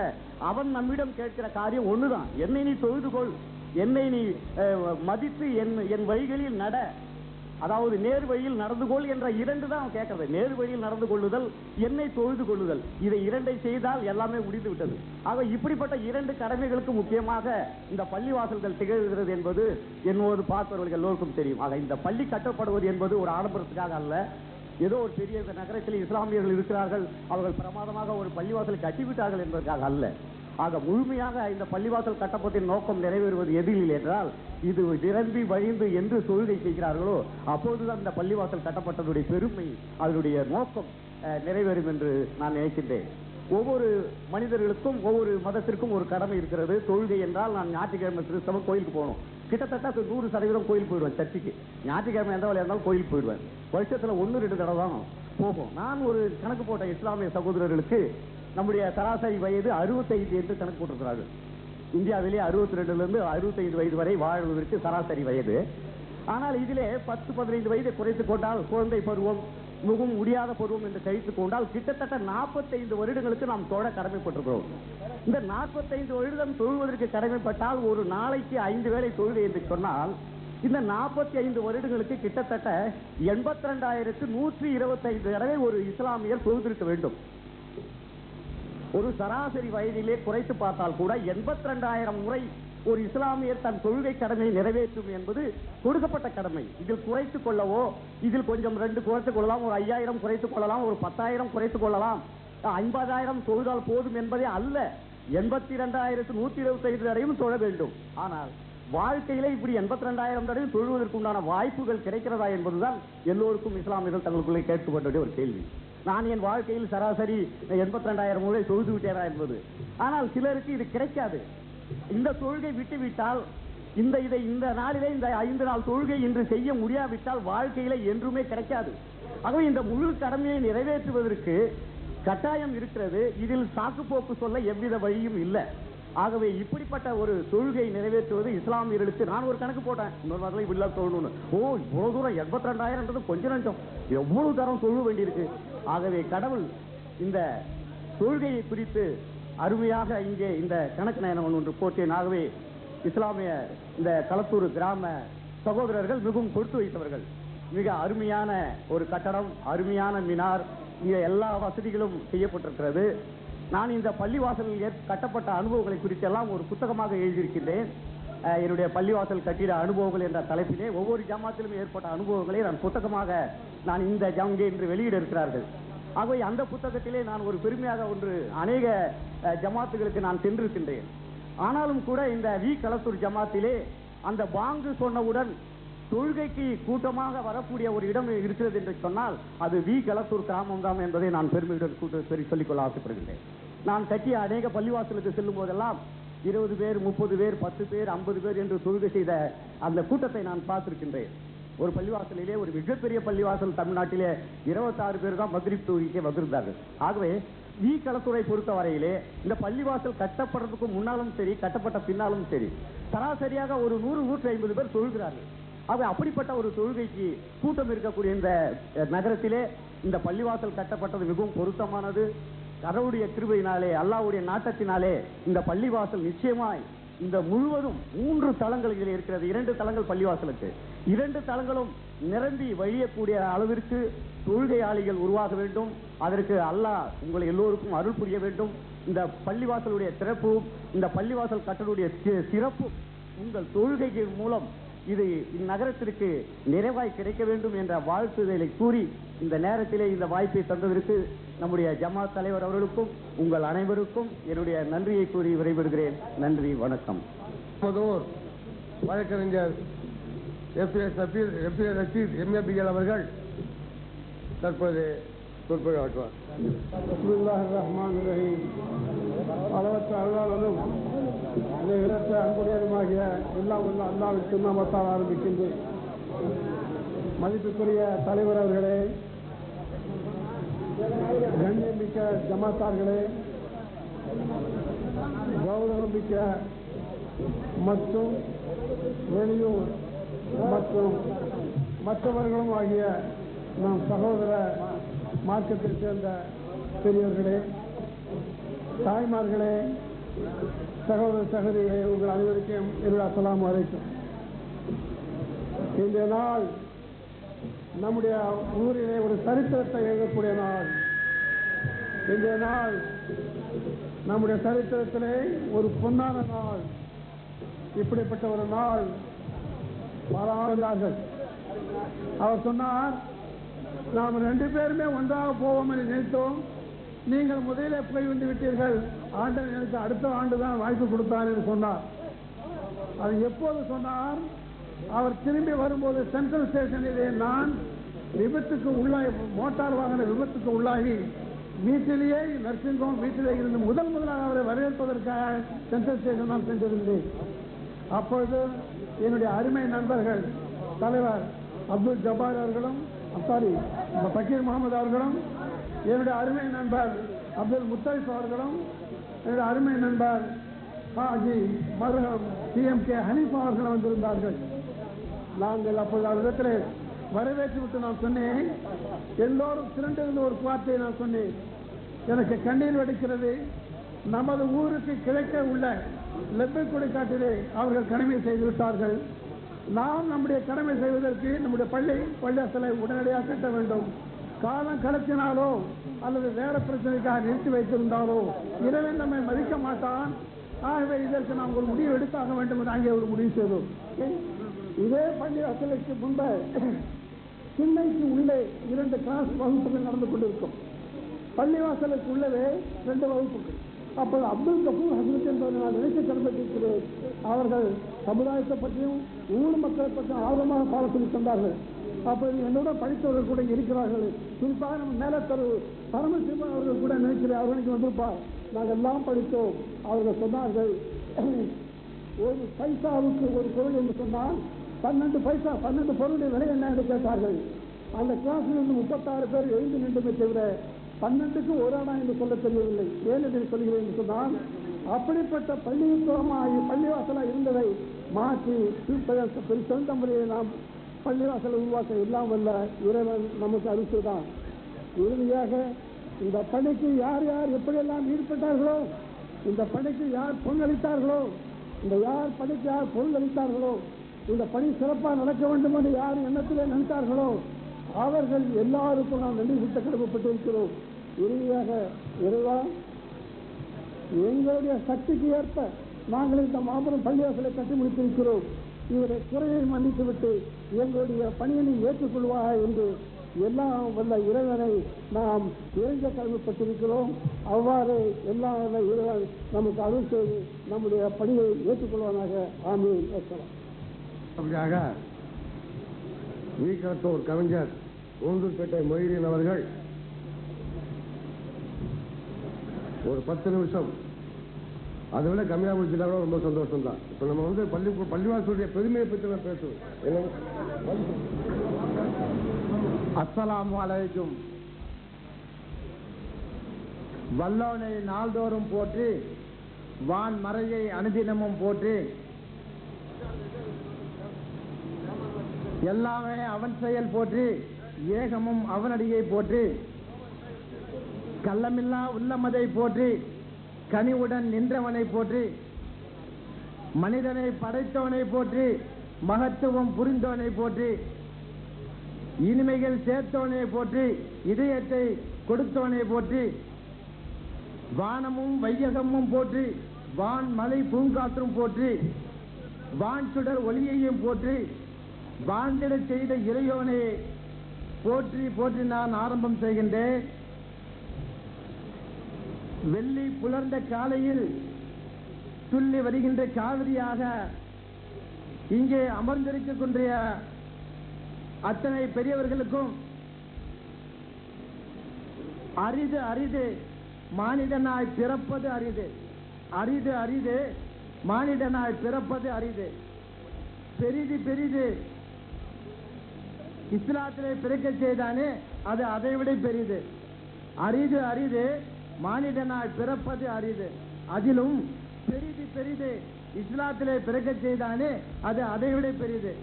அவன் நம்மிடம் கேட்கிற காரியம் ஒண்ணுதான், என்னை நீ தொழுது கொள், என்னை நீ மதித்து என் வழிகளில் நட, அதாவது நேர் வழியில் நடந்து கொள் என்ற இரண்டு தான் அவன் கேட்கறது. நேர் வழியில் நடந்து கொள்ளுதல், என்னை தொழுது கொள்ளுதல், இதை இரண்டை செய்தால் எல்லாமே முடிந்து விட்டது. ஆக இப்படிப்பட்ட இரண்டு கடமைகளுக்கு முக்கியமாக இந்த பள்ளிவாசல்கள் திகழ்கிறது என்பது என்னோடு பார்ப்பவர்கள் எல்லோருக்கும் தெரியும். ஆக இந்த பள்ளி கட்டப்படுவது என்பது ஒரு ஆடம்பரத்துக்காக அல்ல. ஏதோ ஒரு பெரிய நகரத்தில் இஸ்லாமியர்கள் இருக்கிறார்கள், அவர்கள் பிரமாதமாக ஒரு பள்ளிவாசலை கட்டிவிட்டார்கள் என்பதற்காக அல்ல. ஆக முழுமையாக இந்த பள்ளிவாசல் கட்டப்பட்டின் நோக்கம் நிறைவேறுவது எதிரில் என்றால், இது நிரம்பி வழிந்து என்று தொழுகை செய்கிறார்களோ அப்போதுதான் இந்த பள்ளிவாசல் கட்டப்பட்டதுடைய பெருமை, அதனுடைய நோக்கம் நிறைவேறும் என்று நான் நினைக்கின்றேன். ஒவ்வொரு மனிதர்களுக்கும் ஒவ்வொரு மதத்திற்கும் ஒரு கடமை இருக்கிறது. தொழுகை என்றால் நான் ஞாயிற்றுக்கிழமை கிறிஸ்தவம் கோயிலுக்கு போகணும், கிட்டத்தட்ட 100% கோயில் போயிடுவேன். சர்ச்சுக்கு ஞாயிற்றுக்கிழமை எந்த வேலையா இருந்தாலும் கோயிலுக்கு போயிடுவேன். வருஷத்துல 1-2 தடவை தான் போகும். நான் ஒரு கணக்கு போட்ட இஸ்லாமிய சகோதரர்களுக்கு நம்முடைய சராசரி வயது 65 என்று கணக்கு போட்டிருக்கிறார்கள். இந்தியாவிலே 62 65 வயது வரை வாழ்வதற்கு சராசரி வயது. ஆனால் இதிலே 10-15 வயதை குறைத்துக் கொண்டால் குழந்தை பருவம், மிகவும் முடியாத பருவம் என்று கழித்துக் கொண்டால் கிட்டத்தட்ட 45 வருடங்களுக்கு நாம் தொழ கடமைப்பட்டிருக்கிறோம். இந்த 45 வருடம் தொழுவதற்கு கடமைப்பட்டால் ஒரு நாளைக்கு 5 வேளை தொழுகை என்று சொன்னால் இந்த 45 வருடங்களுக்கு கிட்டத்தட்ட 82,125 தடவை ஒரு இஸ்லாமியர் தொழுதிருக்க வேண்டும். ஒரு சராசரி வயதிலே குறைத்து பார்த்தால் கூட 82,000 முறை ஒரு இஸ்லாமியர் தன் தொழுகை கடமையை நிறைவேற்றும் என்பது கொடுக்கப்பட்ட கடமை. இதில் குறைத்துக் கொள்ளவோ, இதில் கொஞ்சம் 2 குறைத்துக் கொள்ளலாம், ஒரு 5,000 குறைத்துக் கொள்ளலாம், ஒரு 10,000 குறைத்துக் கொள்ளலாம், 50,000 தொழுதால் போதும் என்பதே அல்ல. 82,125 தடவையும் தொழ வேண்டும். ஆனால் வாழ்க்கையிலே இப்படி 82,000 தடவையும் தொழுவதற்கு உண்டான வாய்ப்புகள் கிடைக்கிறதா என்பதுதான் எல்லோருக்கும் இஸ்லாமியர்கள் தங்களுக்குள்ளே கேட்கப்பட்ட ஒரு கேள்வி. நான் என் வாழ்க்கையில் சராசரி 82,000 முறை தொழுது விட்டேனா என்பது. ஆனால் சிலருக்கு இது கிடைக்காது. இந்த தொழுகை விட்டுவிட்டால், இந்த நாளிலே இந்த 5 நாள் தொழுகை இன்று செய்ய முடியாவிட்டால் வாழ்க்கையில என்றுமே கிடைக்காது. ஆகவே இந்த முழு கடமையை நிறைவேற்றுவதற்கு கட்டாயம் இருக்கிறது. இதில் சாக்கு போக்கு சொல்ல எவ்வித வழியும் இல்லை. ஆகவே இப்படிப்பட்ட ஒரு தொழுகை நிறைவேற்றுவது இஸ்லாமியர்களுக்கு, நான் ஒரு கணக்கு போட்டேன், இன்னொரு நாட்டில் இப்படி தொழணும்னு. இவ்வளவு தூரம் 82,000 கொஞ்சம் நஞ்சம், எவ்வளவு தரம் தொழ வேண்டியிருக்கு. ஆகவே கடவுள் இந்த தொழுகையை குறித்து அருமையாக இங்கே இந்த கணக்கு நயனம் ஒன்று போட்டேன். ஆகவே இஸ்லாமிய இந்த களத்தூர் கிராம சகோதரர்கள் மிகவும் கொடுத்து வைத்தவர்கள். மிக அருமையான ஒரு கட்டடம், அருமையான மினார், இங்கே எல்லா வசதிகளும் செய்யப்பட்டிருக்கிறது. நான் இந்த பள்ளிவாசலில் கட்டப்பட்ட அனுபவங்களை குறித்தெல்லாம் ஒரு புத்தகமாக எழுதியிருக்கின்றேன். என்னுடைய பள்ளிவாசல் கட்டிட அனுபவங்கள் என்ற தலைப்பிலே ஒவ்வொரு ஜமாத்திலும் ஏற்பட்ட அனுபவங்களை நான் புத்தகமாக இந்த இங்கே இன்று வெளியிட இருக்கிறார்கள். ஆகவே அந்த புத்தகத்திலே நான் ஒரு பெருமையாக அநேக ஜமாத்துகளுக்கு நான் சென்றிருக்கின்றேன். ஆனாலும் கூட இந்த களத்தூர் ஜமாத்திலே அந்த பாங்கு சொன்னவுடன் தொழுகைக்கு கூட்டமாக வரக்கூடிய ஒரு இடம் இருக்கிறது என்று சொன்னால் அது களத்தூர் கிராமம் தான் என்பதை நான் பெருமையுடன் சொல்லிக்கொள்ள ஆசைப்படுகின்றேன். நான் கட்டிய அநேக பள்ளிவாசலுக்கு செல்லும் போதெல்லாம் 20 பேர், 30 பேர், 10 பேர், 50 பேர் என்று தொழுகை செய்த அந்த கூட்டத்தை நான் பார்த்திருக்கின்றேன். ஒரு பள்ளிவாசலிலே, ஒரு மிகப்பெரிய பள்ளிவாசல் தமிழ்நாட்டிலே 26 பேர் தான் மக்ரிப் தொழுகைக்கு வந்திருந்தார்கள். ஆகவே களத்தூரை பொறுத்த வரையிலே இந்த பள்ளிவாசல் கட்டப்படுறதுக்கு முன்னாலும் சரி, கட்டப்பட்ட பின்னாலும் சரி, சராசரியாக ஒரு 100-150 பேர் தொழுகிறார்கள். ஆக அப்படிப்பட்ட ஒரு தொழுகைக்கு கூட்டம் இருக்கக்கூடிய இந்த நகரத்திலே இந்த பள்ளிவாசல் கட்டப்பட்டது மிகவும் பொருத்தமானது. கடவுளுடைய கிருபையினாலே, அல்லாஹ்வுடைய நாட்டத்தினாலே இந்த பள்ளிவாசல் நிச்சயமாய் இந்த முழுவதும் 3 தளங்கள் இதில் இருக்கிறது. 2 தளங்கள் பள்ளிவாசலுக்கு, 2 தளங்களும் நிரம்பி வழியக்கூடிய அளவிற்கு தொழுகையாளிகள் உருவாக வேண்டும். அதற்கு அல்லாஹ் உங்களை எல்லோருக்கும் அருள் புரிய வேண்டும். இந்த பள்ளிவாசலுடைய சிறப்பும், இந்த பள்ளிவாசல் கட்டளுடைய சிறப்பும் உங்கள் தொழுகைகள் மூலம் இது இந்நகரத்திற்கு நிறைவாய் கிடைக்க வேண்டும் என்ற வாழ்த்துதலை கூறி இந்த நேரத்திலே இந்த வாய்ப்பை தந்ததற்கு நம்முடைய ஜமாத் தலைவர் அவர்களுக்கும் உங்கள் அனைவருக்கும் என்னுடைய நன்றியை கூறி விடைபெறுகிறேன். நன்றி, வணக்கம். வழக்கறிஞர் ரஷீத் MABL அவர்கள் தற்போது சொற்பொழிவாற்றுவார். பிஸ்மில்லாஹிர் ரஹ்மானிர் ரஹீம். அளவற்ற அருளாளனும் நிகரற்ற அன்புடையதுமாகிய எல்லாம் உள்ள அல்லாஹ்வின் திருநாமத்தால் ஆரம்பிக்கின்றேன். மதிப்புக்குரிய தலைவர் அவர்களே, கண்ணியமிக்க ஜமாத்தார்களே, கௌரவமிக்க மற்றும் வெளியூர் மற்றும் மற்றவர்களும் ஆகிய நம் சகோதர மார்க்கத்தைச் சேர்ந்த பெரியவர்களே, தாய்மார்களே, சகோதர சகோதரிகளே, உங்கள் அனைவருக்கும் என்னுடைய அஸ்ஸலாமு அலைக்கும். இந்த நாள் நம்முடைய ஊரிலே ஒரு சரித்திரத்தை எழுதக்கூடிய நாள். இந்த நாள் நம்முடைய சரித்திரத்திலே ஒரு பொன்னான நாள். இப்படிப்பட்ட ஒரு நாள் வரார்கள். அவர் சொன்னார், நாம் 2 பேருமே ஒன்றாக போவோம் என்று நினைத்தோம். நீங்கள் முதலிலே போய் வந்து விட்டீர்கள். ஆண்டவன் எனக்கு அடுத்த ஆண்டு தான் வாய்ப்பு கொடுத்தார் என்று சொன்னார். அது எப்போது சொன்னார்? அவர் திரும்பி வரும்போது சென்ட்ரல் ஸ்டேஷனிலே நான் விபத்துக்கு உள்ளாகி, மோட்டார் வாகன விபத்துக்கு உள்ளாகி வீட்டிலேயே நர்சிங் ஹோம் வீட்டிலே இருந்து முதலாக அவரை வரவேற்பதற்காக சென்ட்ரல் ஸ்டேஷன் நான் சென்றிருந்தேன். அப்பொழுது என்னுடைய அருமை நண்பர்கள் தலைவர் அப்துல் ஜப்பார் அவர்களும், பக்கீர் முகமது அவர்களும், என்னுடைய அருமை நண்பர் அப்துல் முத்தலிப் அவர்களும், என்னுடைய அருமை நண்பர் ஹாஜி மருகம் TMK ஹனீஃபா அவர்கள் வந்திருந்தார்கள். நாங்கள் அப்பொழுது அவரிடத்தில் வரவேற்று விட்டு நான் சொன்னேன், எல்லோரும் திரண்டிருந்த ஒரு வார்த்தையை நான் சொன்னேன், எனக்கு கண்ணீர் வடிக்கிறது. நமது ஊருக்கு கிழக்கே உள்ள லெப்பைக்குடி காட்டிலே அவர்கள் கடமை செய்து விட்டார்கள். நாம் நம்முடைய கடமை செய்வதற்கு நம்முடைய பள்ளிவாசலை உடனடியாக கட்ட வேண்டும். காலம் கடத்தினாலோ அல்லது வேற பிரச்சனைக்காக நிறுத்தி வைத்திருந்தாலோ இறைவன் நம்மை மதிக்க மாட்டான். ஆகவே இதற்கு நாம் ஒரு முடிவு எடுத்தாக வேண்டும் என்று அங்கே ஒரு முடிவு செய்தோம். இதே பள்ளிவாசலுக்கு முன்பு சின்னைக்கு உள்ளே 2 கிளாஸ் வகுப்புகள் நடந்து கொண்டிருக்கும். பள்ளிவாசலுக்கு உள்ளவே 2 வகுப்புகள். அப்போது அப்துல் கபூர் ஹசரத் என்பதை நான் நினைக்க கடமைப்பட்டிருக்கிறேன். அவர்கள் சமுதாயத்தை பற்றியும் ஊர் மக்களை பற்றியும் ஆர்வமாக பாட சொல்லி தந்தார்கள். அப்போது என்னோட படித்தவர்கள் கூட இருக்கிறார்கள். குறிப்பாக நம்ம மேலத்தரு பரமசிவன் அவர்கள் கூட நினைக்கிறேன், அவர்களுக்கு வந்திருப்பார். நாங்கள் எல்லாம் படித்தோம். அவர்கள் சொன்னார்கள், ஒரு பைசாவுக்கு ஒரு பொருள் என்று சொன்னால் 12 பைசா 12 பொருளுடைய விலை என்ன என்று கேட்டார்கள். அந்த கிளாஸில் இருந்து 36 பேர் எழுந்து நின்றுமே தவிர 12க்கு ஒரு அணா என்று சொல்ல தெரியவில்லை. ஏன் என்று சொல்கிறேன் என்று சொன்னால், அப்படிப்பட்ட பள்ளிவாசலாக இருந்ததை மாற்றி சிறந்த முறையை நாம் பள்ளிவாசலை உருவாக்க எல்லாம் வல்ல இறைவன் நமக்கு அருள்தான். இறுதியாக இந்த பணிக்கு யார் யார் எப்படியெல்லாம் ஈடுபட்டார்களோ, இந்த பணிக்கு யார் பங்களித்தார்களோ, யார் பணிக்கு யார் பங்களித்தார்களோ, இந்த பணி சிறப்பாக நடக்க வேண்டும் என்று யார் எண்ணத்திலே நினைத்தார்களோ அவர்கள் எல்லாருக்கும் நாம் நன்றி செலுத்த கடமைப்பட்டிருக்கிறோம். இறுதியாக இறைவா, எங்களுடைய சக்திக்கு ஏற்ப நாங்கள் இந்த மாபெரும் பள்ளிவாசலை கட்டி முடித்திருக்கிறோம். இவரை குறையை மன்னித்துவிட்டு எங்களுடைய பணியினை ஏற்றுக்கொள்வாக என்று எல்லாம் வல்ல இறைவனை நாம் இறைஞ்ச கடமைப்பட்டிருக்கிறோம். அவ்வாறு எல்லா வல்ல இறைவன் நமக்கு அருள் செய்து நம்முடைய பணியை ஏற்றுக்கொள்வானாக. ஆமீன். அப்படியாக வீக்கத்தூர் கவிஞர் ஊந்தூர்பேட்டை மொய்தீன் அவர்கள் ஒரு 10 நிமிஷம், அதை விட கம்மியாக முடிச்சுட்டா ரொம்ப சந்தோஷம் தான். இப்போ நம்ம வந்து பள்ளிவாசலுடைய பெருமையை பற்றி நான் பேசுவோம். அஸ்ஸலாமு அலைக்கும். வல்லோனை நாள்தோறும் போற்றி, வான் மறையை அனுதினமும் போற்றி, எல்லாமே அவன் செயல் போற்றி, ஏகமும் அவனடியை போற்றி, கள்ளமில்லா உள்ளமதை போற்றி, கனிவுடன் நின்றவனை போற்றி, மனிதனை படைத்தவனை போற்றி, மகத்துவம் புரிந்தவனை போற்றி, இனிமைகள் சேர்த்தவனை போற்றி, இதயத்தை கொடுத்தவனை போற்றி, வானமும் வையகமும் போற்றி, வான் மலை பூங்காற்றும் போற்றி, வான் சுடர் ஒளியையும் போற்றி, வாழ்ந்திட செய்த இறையோனை போற்றி போற்றி நான் ஆரம்பம் செய்கின்றேன். வெள்ளி புலர்ந்த காலையில் துள்ளி வருகின்ற காவிரியாக இங்கே அமர்ந்திருக்கக்கூடிய அத்தனை பெரியவர்களுக்கும் அரிது அரிது மானிடனாய் பிறப்பது அரிது, அரிது அரிது மானிடனாய் பிறப்பது அரிது, பெரிது பெரிது இஸ்லாத்திலே பிறக்க செய்தானே அது அதைவிட பெரிது. அரிது அரிது மானிடனாய் பிறப்பது அரிது, அதிலும் பெரிது பெரிது இஸ்லாத்திலே பிறக்க செய்தானே அது அதைவிட பெரிது.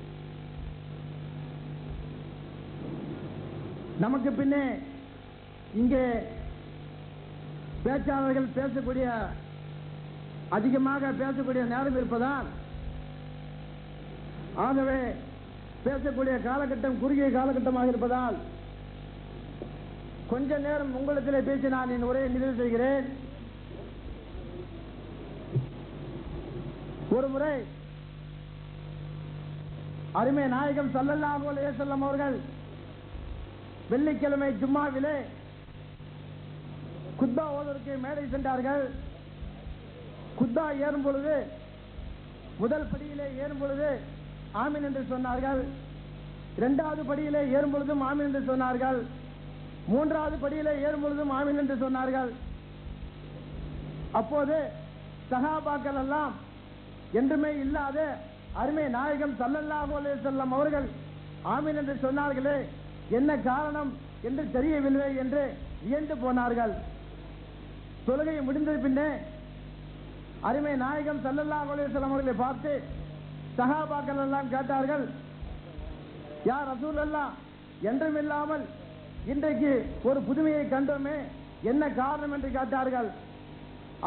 நமக்கு பின்னே இங்கே பேச்சாளர்கள் பேசக்கூடிய அதிகமாக பேசக்கூடிய நேரம் இருப்பதால், ஆகவே பேசக்கூடிய காலகட்டம் குறுகிய காலகட்டமாக இருப்பதால் கொஞ்ச நேரம் உங்களிடத்திலே பேசி நான் என் உரையை நிறைவு செய்கிறேன். ஒரு முறை அருமை நாயகம் ஸல்லல்லாஹு அலைஹி வஸல்லம் அவர்கள் வெள்ளிக்கிழமை ஜும்மாவிலே குத்பா ஓதுவதற்கு மேடை சென்றார்கள். குத்பா ஏறும் பொழுது முதல் படியிலே ஏறும் பொழுது ஆமீன் என்று சொன்னார்கள். இரண்டாவது படியிலே ஏறும் பொழுதும் ஆமீன் என்று சொன்னார்கள். மூன்றாவது படியிலே ஏறும் பொழுதும் ஆமீன் என்று சொன்னார்கள். அப்போது சஹாபாக்கள் எல்லாம் என்றுமே இல்லாத அருமை நாயகம் ஸல்லல்லாஹு அலைஹி வஸல்லம் அவர்கள் ஆமீன் என்று சொன்னார்களே, என்ன காரணம் என்று தெரியவில்லை என்று வியந்து போனார்கள். தொழுகை முடிந்தது பின்னே அருமை நாயகம் ஸல்லல்லாஹு அலைஹி வஸல்லம் அவர்களை பார்த்து சஹாபாக்கள் எல்லாம் கேட்டார்கள், யா ரசூலல்லாஹ், என்றும் இல்லாமல் இன்றைக்கு ஒரு புதுமையை கண்டோமே, என்ன காரணம் என்று கேட்டார்கள்.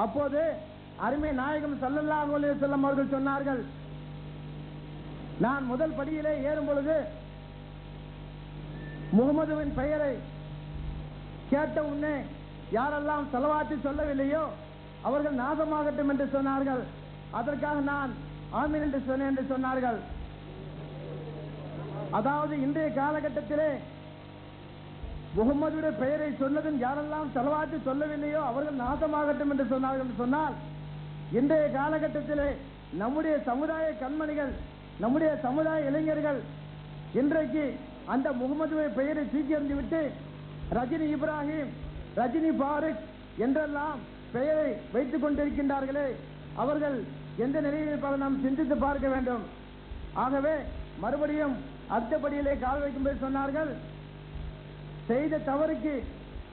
அப்போது அருமை நாயகம் ஸல்லல்லாஹு அலைஹி வஸல்லம் அவர்கள் சொன்னார்கள், நான் முதல் படியிலே ஏறும் பொழுது முகமதுவின் பெயரை கேட்ட உடனே யாரெல்லாம் ஸலவாத்து சொல்லவில்லையோ அவர்கள் நாசமாகட்டும் என்று சொன்னார்கள். அதற்காக நான் ஆமீன் என்று சொன்னேன் என்று சொன்னார்கள். அதாவது இன்றைய காலகட்டத்திலே முகமதுடைய பெயரை சொன்னதும் யாரெல்லாம் ஸலவாத்து சொல்லவில்லையோ அவர்கள் நாசமாகட்டும் என்று சொன்னார்கள் என்று சொன்னால், இன்றைய காலகட்டத்திலே நம்முடைய சமுதாய கண்மணிகள், நம்முடைய சமுதாய இளைஞர்கள் இன்றைக்கு அந்த முகமதுடைய பெயரை தூக்கி எறிந்துவிட்டு ரஜினி இப்ராஹிம், ரஜினி பாருக் என்றெல்லாம் பெயரை வைத்துக் கொண்டிருக்கின்றார்களே, அவர்கள் எந்த நிலையில் இருப்பார்கள் நாம் சிந்தித்து பார்க்க வேண்டும். ஆகவே மறுபடியும் அடுத்தபடியிலே கால் வைக்கும்போது சொன்னார்கள், செய்த தவறுக்கு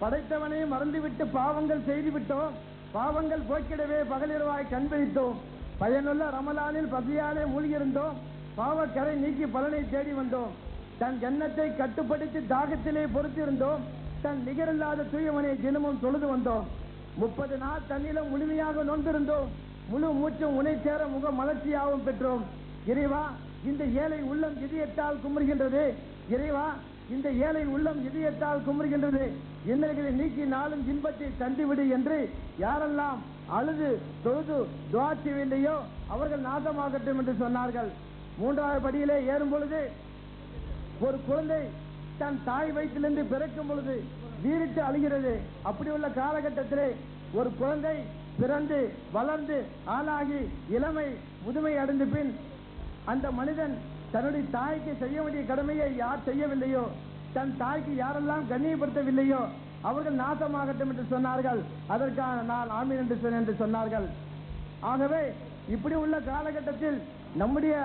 படைத்தவனையும் மறந்துவிட்டு பாவங்கள் செய்துவிட்டோம், பாவங்கள் போக்கிடவே பகலிரவாய் கண்பிடித்தோம், பயனுள்ள ரமலானில் பசியாலே மூழ்கியிருந்தோம், பாவக்கரை நீக்கி பலனை தேடி வந்தோம், தன் எண்ணத்தை கட்டுப்படுத்தி தாகத்திலே பொறுத்திருந்தோம், தன் நிகரில்லாத தூயவனை தினமும் தொழுது வந்தோம், 30 நாள் தன்னிலும் முழுமையாக நொந்திருந்தோம், முழு மூச்சும் உனை சேர முக மலர்ச்சியாகவும் பெற்றோம். இறைவா, இந்த ஏழை உள்ளம் இதயத்தால் குமுறுகின்றது, இறைவா, இந்த ஏழை உள்ளம் இதயத்தால் குமுறுகின்றது, இன்னல்களை நீக்கி நாளும் இன்பத்தை தந்துவிடு என்று யாரெல்லாம் அழுது தொழுது துஆ செய்யவில்லையோ அவர்கள் நாசமாகட்டும் என்று சொன்னார்கள். மூன்றாவது படியிலே ஏறும் பொழுது ஒரு குழந்தை தன் தாய் வயிற்றிலிருந்து பிறக்கும் பொழுது வீறிட்டு அழுகிறது. அப்படி உள்ள காலகட்டத்திலே ஒரு குழந்தை பிறந்து வளர்ந்து ஆளாகி இளமை முதுமை அடைந்த பின் அந்த மனிதன் தன்னுடைய தாய்க்கு செய்ய வேண்டிய கடமையை யார் செய்யவில்லையோ, தன் தாய்க்கு யாரெல்லாம் கண்ணியப்படுத்தவில்லையோ அவர்கள் நாசமாகட்டும் என்று சொன்னார்கள். அதற்கான நான் ஆமீன் என்று சொன்னேன் என்று சொன்னார்கள். ஆகவே இப்படி உள்ள காலகட்டத்தில் நம்முடைய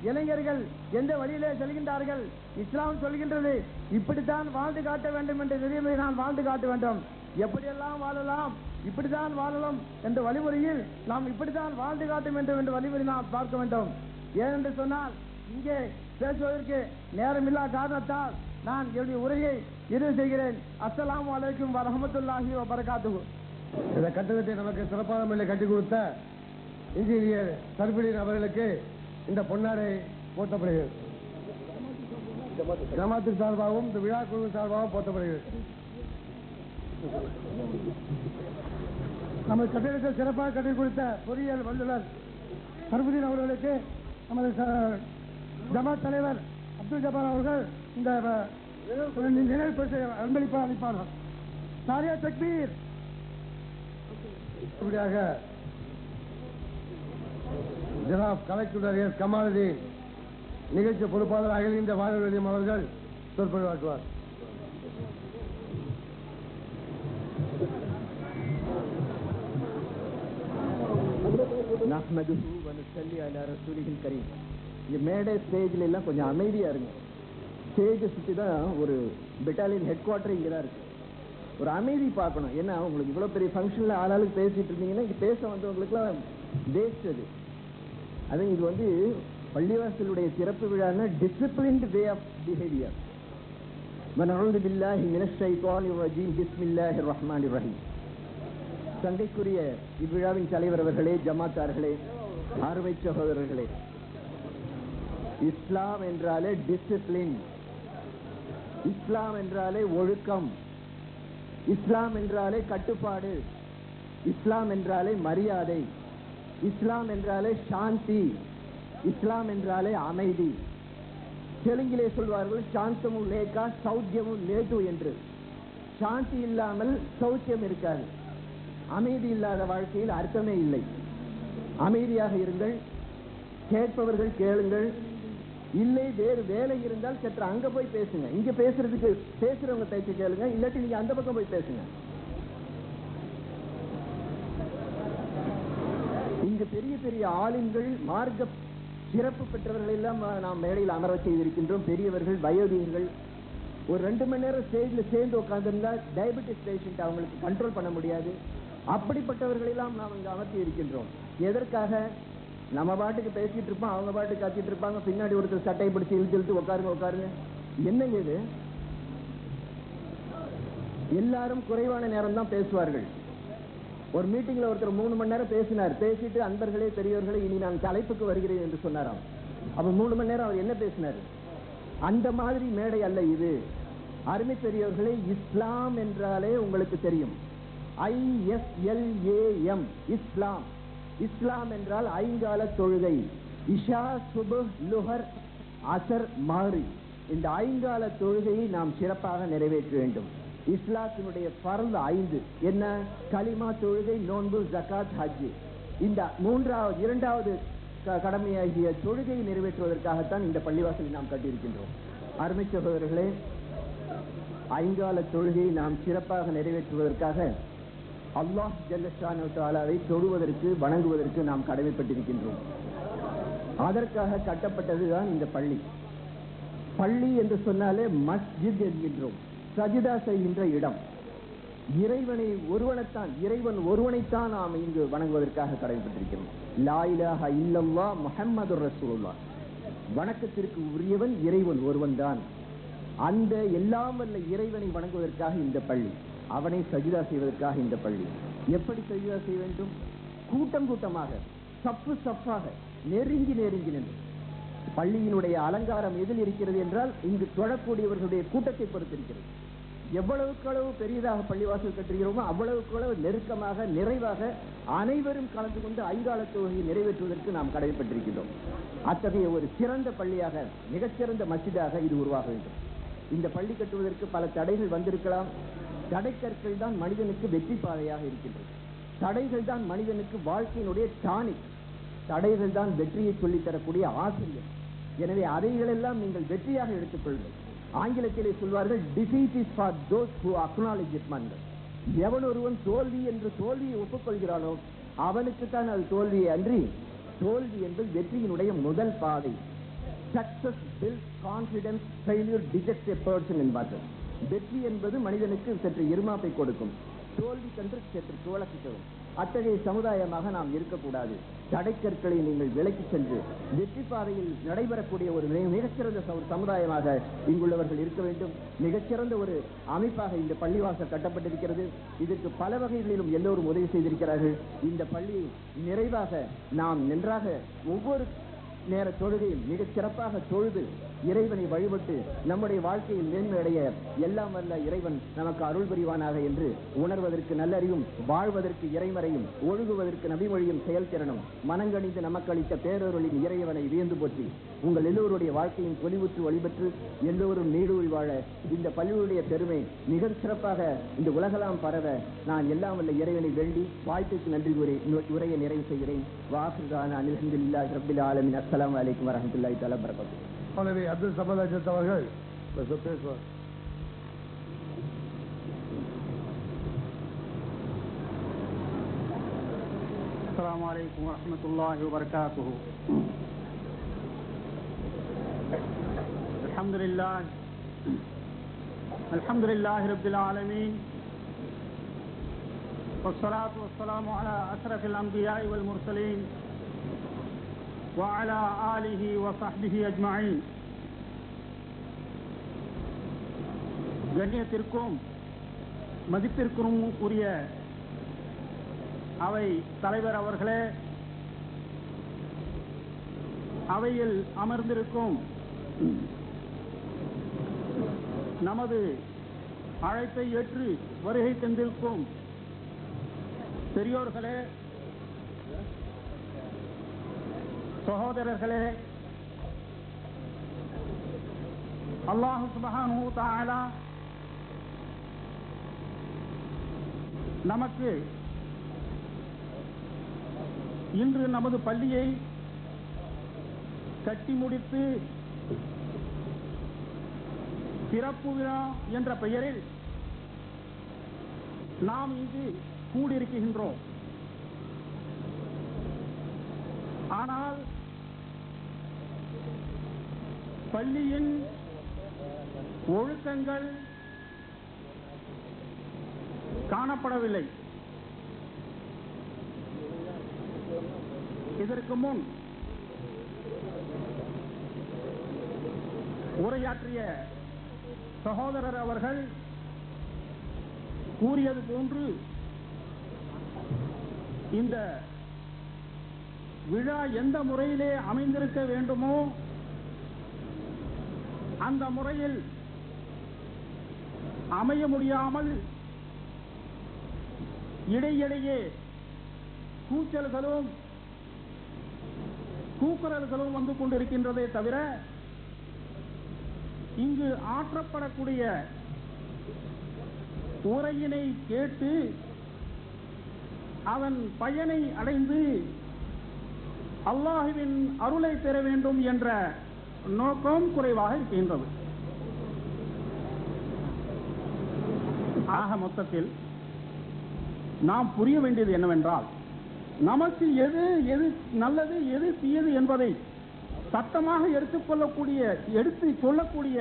இளைஞர்கள் எந்த வழியிலே செல்கின்றார்கள்? இஸ்லாம் சொல்கின்றது, இப்படித்தான் வாழ்ந்து காட்ட வேண்டும் என்ற நெறிமுறை நான் வாழ்ந்து காட்ட வேண்டும். எப்படியெல்லாம் வாழலாம், இப்படித்தான் வாழலாம் என்ற வழிமுறையில் நாம் இப்படித்தான் வாழ்ந்து காட்ட வேண்டும் என்ற வழிமுறை நாம் பார்க்க வேண்டும். ஏனென்று சொன்னால் இங்கே பேசுவதற்கு நேரமில்லா காரணத்தால் நான் என்னுடைய உரையை நிறைவு செய்கிறேன். அஸ்ஸலாமு அலைக்கும் வரஹ்மத்துல்லாஹி வபரகாத்துஹு. இந்த கட்டணத்தை நமக்கு சிறப்பான முறையில் கட்டிக் கொடுத்த இன்ஜினியர் சர்பிடின் அவர்களுக்கு இந்த பொன்னாடை போற்றப்படுகிறது. ஜமாத்தின் சார்பாகவும் இந்த விழா குழு சார்பாகவும் போற்றப்படுகிறது. நமது கட்டிடத்தை சிறப்பாக கட்டிக் கொடுத்த பொறியியல் வல்லுநர் சர்புதீன் அவர்களுக்கு நமது ஜமாத் தலைவர் அப்துல் ஜப்பார் அவர்கள் இந்த நினைவு பரிசை அன்பளிப்பாளர். நாரியா தக்பீர். இப்படியாக ஜனாப் கலெக்டர் எஸ் கமாலுதீன் நிகழ்ச்சி பொறுப்பாளர் அகில இந்திய வானொலியம் அவர்கள் சொற்பொழிவாற்றுவார். நஹ்மதுஹு வ நுஸல்லி அலா ரசூலிஹில் கரீம். இந்த மேடை ஸ்டேஜ்ல எல்லாம் கொஞ்சம் அமைதியா இருங்க. ஸ்டேஜை சுற்றி தான் ஒரு பெட்டாலியன் ஹெட் குவார்டர் இங்கே தான் இருக்கு. ஒரு அமைதி பார்க்கணும். ஏன்னா உங்களுக்கு இவ்வளோ பெரிய ஃபங்க்ஷனில் ஆளாளுக்கு பேசிட்டு இருந்தீங்கன்னா இங்கே பேச வந்தவங்களுக்குலாம் வேஸ்ட் அது. அது இது வந்து பள்ளிவாசலுடைய சிறப்பு விழான்னா டிசிப்ளின்டு வே ஆஃப் பிஹேவியர். வனஊது பில்லாஹி மினஷ் ஷைத்தானிர் ரஜீம். பிஸ்மில்லாஹிர் ரஹ்மானிர் ரஹீம். சங்கைக்குரிய இவ்விழாவின் தலைவர் அவர்களே, ஜமாத்தார்களே, அருமை சகோதரர்களே, இஸ்லாம் என்றாலே டிசிப்ளின், இஸ்லாம் என்றாலே ஒழுக்கம், இஸ்லாம் என்றாலே கட்டுப்பாடு, இஸ்லாம் என்றாலே மரியாதை, இஸ்லாம் என்றாலே சாந்தி, இஸ்லாம் என்றாலே அமைதி. தெலுங்கிலே சொல்வார்கள் சாந்தமு லேக்கா சௌக்கியமு லேது என்று. சாந்தி இல்லாமல் சௌக்கியம் இருக்காது. அமைதி இல்லாத வாழ்க்கையில் அர்த்தமே இல்லை. அமைதியாக இருங்கள், கேட்பவர்கள் கேளுங்கள், இல்லை வேறு வேலை இருந்தால் சற்று அங்க போய் பேசுங்க. இங்க பேசுறதுக்கு பேசுறவங்க பேச்சு கேளுங்க, இல்லாட்டி நீங்க அந்த பக்கம் போய் பேசுங்க. இங்க பெரிய பெரிய ஆளுங்கள், மார்க்க சிறப்பு பெற்றவர்கள் எல்லாம் நாம் மேடையில் அமர செய்திருக்கின்றோம். பெரியவர்கள், வயோதிகர்கள் ஒரு 2 மணி நேரம் ஸ்டேஜ்ல சேர்ந்து உட்கார்ந்திருந்தா டயபெட்டிஸ் பேஷண்ட் அவங்களுக்கு கண்ட்ரோல் பண்ண முடியாது. அப்படிப்பட்டவர்கள் எல்லாம் நாம் இங்க அமர்த்தி இருக்கின்றோம். எதற்காக? நம்ம பாட்டுக்கு பேசிட்டு இருப்போம், அவங்க பாட்டுக்கு கத்திட்டு இருப்பாங்க, பின்னாடி ஒருத்தர் சட்டையை பிடிச்சி இழுத்து உட்காருங்க உட்காருங்க. என்னங்க இது? எல்லாரும் குறைவான நேரம் தான் பேசுவார்கள். ஒரு மீட்டிங்ல ஒருத்தர் 3 மணி நேரம் பேசினார். பேசிட்டு அன்பர்களே பெரியவர்களே இனி நான் தலைப்புக்கு வருகிறேன் என்று சொன்னாராம். அப்ப 3 மணி நேரம் அவர் என்ன பேசினார்? அந்த மாதிரி மேடை அல்ல இது. அருமை பெரியவர்களே, இஸ்லாம் என்றாலே உங்களுக்கு தெரியும். ISLAM, இஸ்லாம். இஸ்லாம் என்றால் ஐங்கால தொழுகை. இஷா, சுபஹ், லுஹர், அசர், மஹ்ரிப். இந்த ஐங்கால தொழுகையை நாம் சிறப்பாக நிறைவேற்ற வேண்டும். இஸ்லாத்தினுடைய ஃபர்து 5 என்ன? கலிமா, தொழுகை, நோன்பு, ஜகாத், ஹஜ். இந்த இரண்டாவது கடமையாகிய தொழுகையை நிறைவேற்றுவதற்காகத்தான் இந்த பள்ளிவாசலை நாம் கட்டியிருக்கின்றோம். அருமை சகோதரர்களே, ஐங்கால தொழுகையை நாம் சிறப்பாக நிறைவேற்றுவதற்காக அல்லாஹ் ஜல்ல ஷானஹு தஆலாவை தொழுவதற்கு, வணங்குவதற்கு நாம் கடமைப்பட்டிருக்கின்றோம். அதற்காக கட்டப்பட்டதுதான் இந்த பள்ளி. பள்ளி என்று சொன்னாலே மஸ்ஜித் என்கின்றோம், சஜிதா செய்கின்ற இடம். இறைவனை ஒருவனைத்தான், இறைவன் ஒருவனைத்தான் நாம் இங்கு வணங்குவதற்காக கடமைப்பட்டிருக்கிறோம். லா இலாஹ இல்லல்லாஹ் முஹம்மதுர் ரசூலுல்லாஹ். வணக்கத்திற்கு உரியவன் இறைவன் ஒருவன் தான். அந்த எல்லாம் வல்ல இறைவனை வணங்குவதற்காக இந்த பள்ளி, அவனை சஜிதா செய்வதற்காக இந்த பள்ளி. எப்படி சஜிதா செய்ய வேண்டும்? கூட்டம் கூட்டமாக, சப்பு சப்பாக, நெருங்கி நெருங்கி நின்று. பள்ளியினுடைய அலங்காரம் எதில் இருக்கிறது என்றால் இங்கு தொழக்கூடியவர்களுடைய கூட்டத்தை பொறுத்திருக்கிறது. எவ்வளவுக்கு அளவு பெரியதாக பள்ளிவாசல் கட்டுகிறோமோ அவ்வளவுக்கு அளவு நெருக்கமாக, நிறைவாக அனைவரும் கலந்து கொண்டு ஐங்கால தொழுகையை நிறைவேற்றுவதற்கு நாம் கடமைப்பட்டிருக்கிறோம். அத்தகைய ஒரு சிறந்த பள்ளியாக, மிகச்சிறந்த மஸ்ஜிதாக இது உருவாக வேண்டும். இந்த பள்ளி கட்டுவதற்கு பல தடைகள் வந்திருக்கலாம். தடைக்கற்கள் தான் மனிதனுக்கு வெற்றி பாதையாக இருக்கின்றது. தடைகள் தான் மனிதனுக்கு வாழ்க்கையினுடைய டானிக். தடைகள் தான் வெற்றியை சொல்லித் தரக்கூடிய ஆசிரியர். எனவே அதைகளெல்லாம் நீங்கள் வெற்றியாக எடுத்துக்கொள்ளுங்கள். ஆங்கிலத்திலே சொல்வார்கள், defeat is for those who acknowledge it. எவன் ஒருவன் தோல்வி என்று தோல்வியை ஒப்புக்கொள்கிறானோ அவனுக்குத்தான் அது தோல்வியை அன்றி, தோல்வி என்பது வெற்றியினுடைய முதல் பாதை. Success builds confidence, failure dejects a person என்பார்கள். வெற்றி என்பது மனிதனுக்கு சற்று இருமாப்பை கொடுக்கும், தோல்வி கன்று சற்று துவளக்கு தரும். அத்தகைய சமுதாயமாக நாம் இருக்கக்கூடாது. தடைக்கற்களை நீங்கள் விலக்கி சென்று வெற்றி பாதையில் நடைபெறக்கூடிய ஒரு மிகச்சிறந்த சமுதாயமாக இங்குள்ளவர்கள் இருக்க வேண்டும். மிகச்சிறந்த ஒரு அமைப்பாக இந்த பள்ளிவாசல் கட்டப்பட்டிருக்கிறது. இதற்கு பல வகைகளிலும் எல்லோரும் உதவி செய்திருக்கிறார்கள். இந்த பள்ளியை நிறைவாக நாம் நன்றாக ஒவ்வொரு நேர தொழுகையில் மிகச் சிறப்பாக தொழுது இறைவனை வழிபட்டு நம்முடைய வாழ்க்கையில் மேன்மையடைய எல்லாம் வல்ல இறைவன் நமக்கு அருள் புரிவானாக என்று உணர்வதற்கு நல்லறிவும், வாழ்வதற்கு இறைமறையும், ஒழுகுவதற்கு நபிமொழியும் செயல்திறனும் மனங்கணிந்து நமக்கு அளித்த பேரருளின் இறைவனை வியந்து போற்றி உங்கள் எல்லோருடைய வாழ்க்கையின் பொலிவுற்று வழிபெற்று எல்லோரும் நீடூழி வாழ இந்த பள்ளியுடைய பெருமை மிக சிறப்பாக இந்த உலகெல்லாம் பரவ நான் எல்லாம் வல்ல இறைவனை வேண்டி வாழ்க்கைக்கு நன்றி கூறி உரையை நிறைவு செய்கிறேன். வாஹிருதான அல்ஹம்துலில்லாஹி ரப்பில் ஆலமீன். அஸ்ஸலாமு அலைக்கும் வரஹ்மத்துல்லாஹி தஆலா வபரகாத்துஹு. மௌலவி அப்துல் சமத் அஜத் அவர்கள் பேசுவார். அஸ்ஸலாமு அலைக்கும் வரஹ்மத்துல்லாஹி வபரகாத்துஹு. அல்ஹம்துலில்லாஹி ரப்பில் ஆலமீன். வஸ்ஸலாத்து வஸ்ஸலாமு அலா அஷ்ரஃபில் அன்பியாஇ வல் முர்ஸலீன் وعلى آله وصحبه أجمعين. கண்ணியத்திற்கும் மதிப்பிற்கும் உரிய அவை தலைவர் அவர்களே, அவையில் அமர்ந்திருக்கும் நமது அழைப்பை ஏற்று வருகை தந்திருக்கும் பெரியோர்களே, சகோதரர்களே, அல்லாஹ் சுப்ஹானஹு வ தஆலா நமக்கு இன்று நமது பள்ளியை கட்டி முடித்து சிறப்பு விழா என்ற பெயரில் நாம் இங்கு கூடியிருக்கின்றோம். ஆனால் பள்ளியின் ஒழுக்கங்கள் காணப்படவில்லை. இதற்கு முன் உரையாற்றிய சகோதரர் அவர்கள் கூறியது போன்று இந்த விழா எந்த முறையிலே அமைந்திருக்க வேண்டுமோ அந்த முறையில் அமைய முடியாமல் இடையிடையே கூச்சல்களும் கூக்குரல்களும் வந்து கொண்டிருக்கின்றதே தவிர இங்கு ஆற்றப்படக்கூடிய உரையினை கேட்டு அதன் பயனை அடைந்து அல்லாஹ்வின் அருளை பெற வேண்டும் என்ற நோக்கம் குறைவாக இருக்கின்றது. ஆக மொத்தத்தில் நாம் புரிய வேண்டியது என்னவென்றால், நமக்கு எது எது நல்லது எது தீயது என்பதை சட்டமாக எடுத்து சொல்லக்கூடிய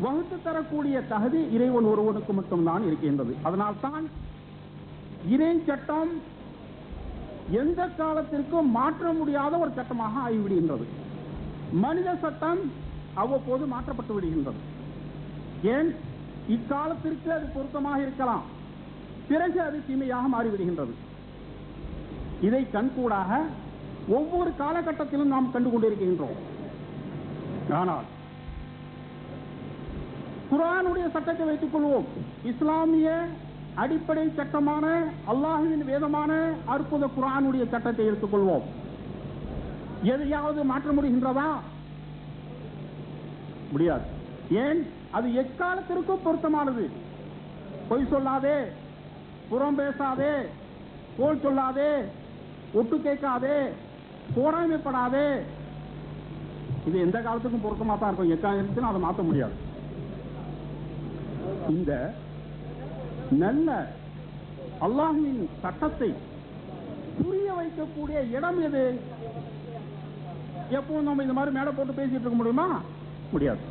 வகுத்து தரக்கூடிய தகுதி இறைவன் ஒருவனுக்கு மட்டும்தான் இருக்கின்றது. அதனால்தான் இறை சட்டம் எந்த காலத்திற்கும் மாற்ற முடியாத ஒரு சட்டமாக ஆகிவிடுகின்றது. மனித சட்டம் அவ்வப்போது மாற்றப்பட்டு விடுகின்றது. ஏன், இக்காலத்திற்கு அது பொருத்தமாக இருக்கலாம், பிறகு அது தீமையாக மாறிவிடுகின்றது. இதை கண்கூடாக ஒவ்வொரு காலகட்டத்திலும் நாம் கண்டு கொண்டிருக்கின்றோம். ஆனால் குர்ஆனுடைய சட்டத்தை வைத்துக் கொள்வோம். இஸ்லாமிய அடிப்படை சட்டமான அல்லாஹ்வின் வேதமான அற்புத குர்ஆனுடைய சட்டத்தை எடுத்துக்கொள்வோம். எதையாவது மாற்ற முடிகின்றதா? முடியாது. ஏன், அது எக்காலத்திற்கும் பொருத்தமானது. பொய் சொல்லாதே, புறம் பேசாதே, கோல் சொல்லாதே, ஒட்டு கேட்காதே, போராமைப்படாதே. இது எந்த காலத்துக்கும் பொருத்தமா தான் இருக்கும். எக்காலத்திலும் அதை மாற்ற முடியாது. இந்த நல்ல அல்லாஹ்வின் சட்டத்தை புரிய வைக்கக்கூடிய இடம் எது? எப்போ நம்ம இந்த மாதிரி மேடை போட்டு பேசிட்டு இருக்க முடியுமா? முடியாது.